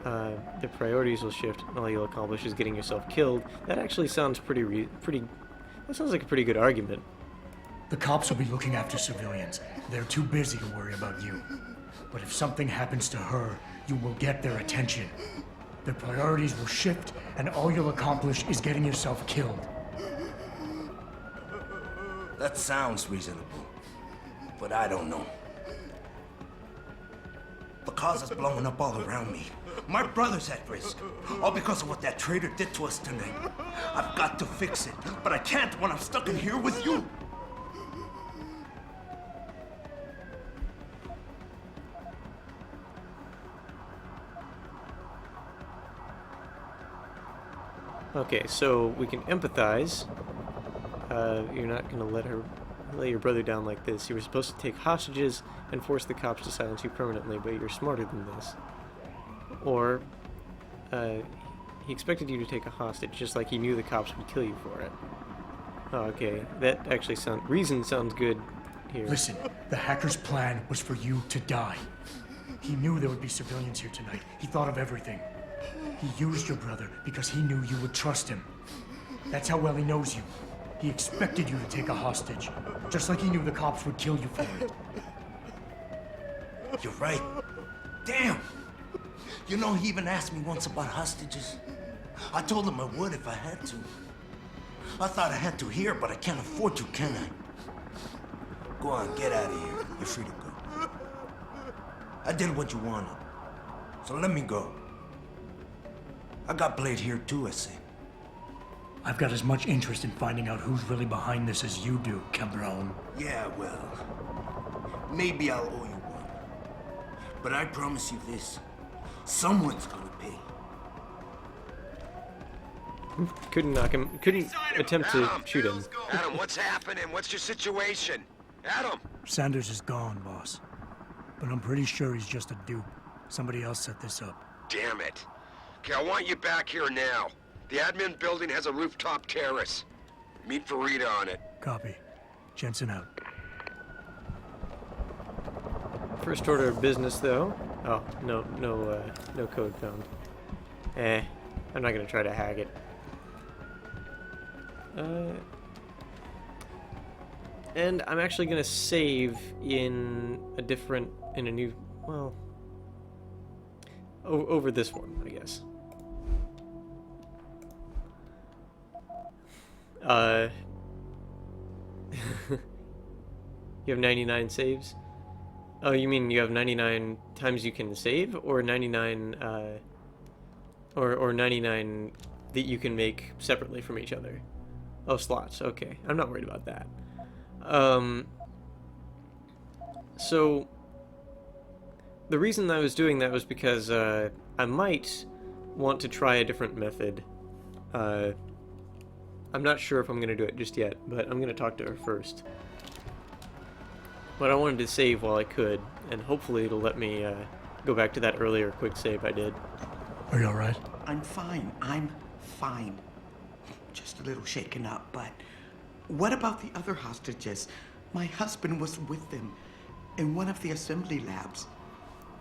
Their priorities will shift, and all you'll accomplish is getting yourself killed. That actually sounds that sounds like a pretty good argument. The cops will be looking after civilians. They're too busy to worry about you. But if something happens to her, you will get their attention. Their priorities will shift, and all you'll accomplish is getting yourself killed. That sounds reasonable, but I don't know. The cause is blowing up all around me. My brother's at risk, all because of what that traitor did to us tonight. I've got to fix it, but I can't when I'm stuck in here with you. Okay, so we can empathize. You're not gonna lay your brother down like this. You were supposed to take hostages and force the cops to silence you permanently, but you're smarter than this. Or, he expected you to take a hostage, just like he knew the cops would kill you for it. Oh, okay, that actually reason sounds good here. Listen, the hacker's plan was for you to die. He knew there would be civilians here tonight. He thought of everything. He used your brother because he knew you would trust him. That's how well he knows you. He expected you to take a hostage, just like he knew the cops would kill you for it. You're right. Damn! You know, he even asked me once about hostages. I told him I would if I had to. I thought I had to here, but I can't afford to, can I? Go on, get out of here. You're free to go. I did what you wanted, so let me go. I got Blade here too, I see. I've got as much interest in finding out who's really behind this as you do, Cabron. Yeah, well, maybe I'll owe you one. But I promise you this, someone's gonna pay. Couldn't knock him, couldn't attempt to shoot him. Adam, what's happening? What's your situation? Adam! Sanders is gone, boss. But I'm pretty sure he's just a dupe. Somebody else set this up. Damn it. Okay, I want you back here now. The admin building has a rooftop terrace. Meet for Rita on it. Copy. Jensen out. First order of business, though. Oh, no code found. I'm not gonna try to hack it. And I'm actually gonna save in a new, well, over this one, I guess. You have 99 saves? Oh, you mean you have 99 times you can save, or 99, or 99 that you can make separately from each other? Oh, slots. Okay, I'm not worried about that. So the reason I was doing that was because I might want to try a different method. I'm not sure if I'm going to do it just yet, but I'm going to talk to her first. But I wanted to save while I could, and hopefully it'll let me go back to that earlier quick save I did. Are you alright? I'm fine. I'm fine. Just a little shaken up, but what about the other hostages? My husband was with them in one of the assembly labs,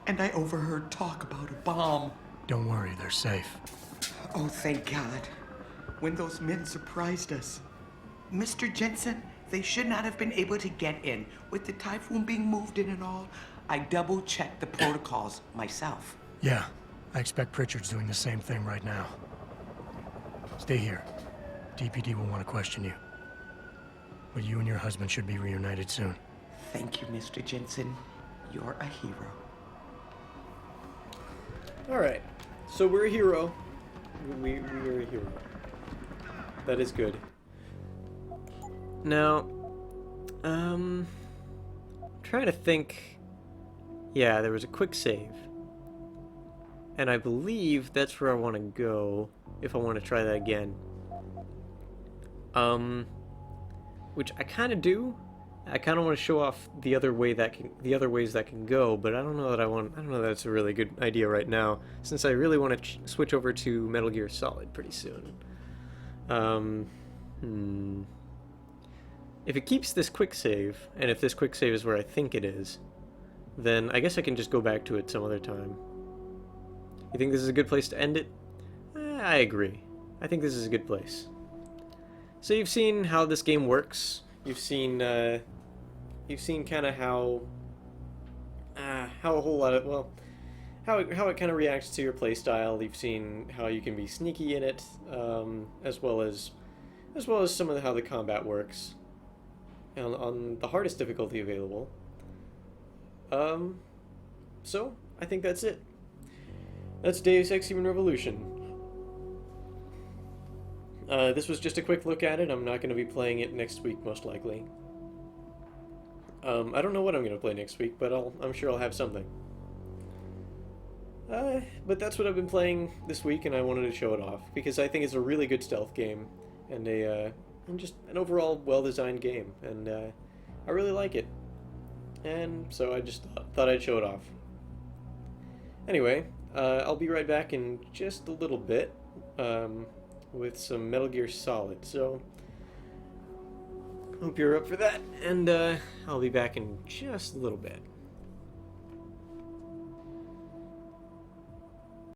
and I overheard talk about a bomb. Don't worry, they're safe. Oh, thank God. When those men surprised us, Mr. Jensen, They should not have been able to get in. With the typhoon being moved in and all, I double-checked the protocols myself. Yeah, I expect Pritchard's doing the same thing right now. Stay here. DPD will want to question you. But you and your husband should be reunited soon. Thank you, Mr. Jensen. You're a hero. Alright, so we're a hero. We are a hero. That is good. Now, trying to think. Yeah, there was a quick save. And I believe that's where I want to go if I want to try that again. Which I kind of do. I kind of want to show off the other ways that can go, but I don't know that I don't know that it's a really good idea right now, since I really want to switch over to Metal Gear Solid pretty soon. If it keeps this quick save, and if this quick save is where I think it is, then I guess I can just go back to it some other time. You think this is a good place to end it? I agree. I think this is a good place. So you've seen how this game works. You've seen kind of how a whole lot of, well, how it kind of reacts to your playstyle. You've seen how you can be sneaky in it, as well as some of how the combat works on the hardest difficulty available. So I think that's it. That's Deus Ex Human Revolution. This was just a quick look at it. I'm not going to be playing it next week, most likely. I don't know what I'm going to play next week, but I'm sure I'll have something. But that's what I've been playing this week, and I wanted to show it off, because I think it's a really good stealth game, and just an overall well-designed game, and I really like it. And so I just thought I'd show it off. Anyway, I'll be right back in just a little bit, with some Metal Gear Solid, so hope you're up for that, and I'll be back in just a little bit.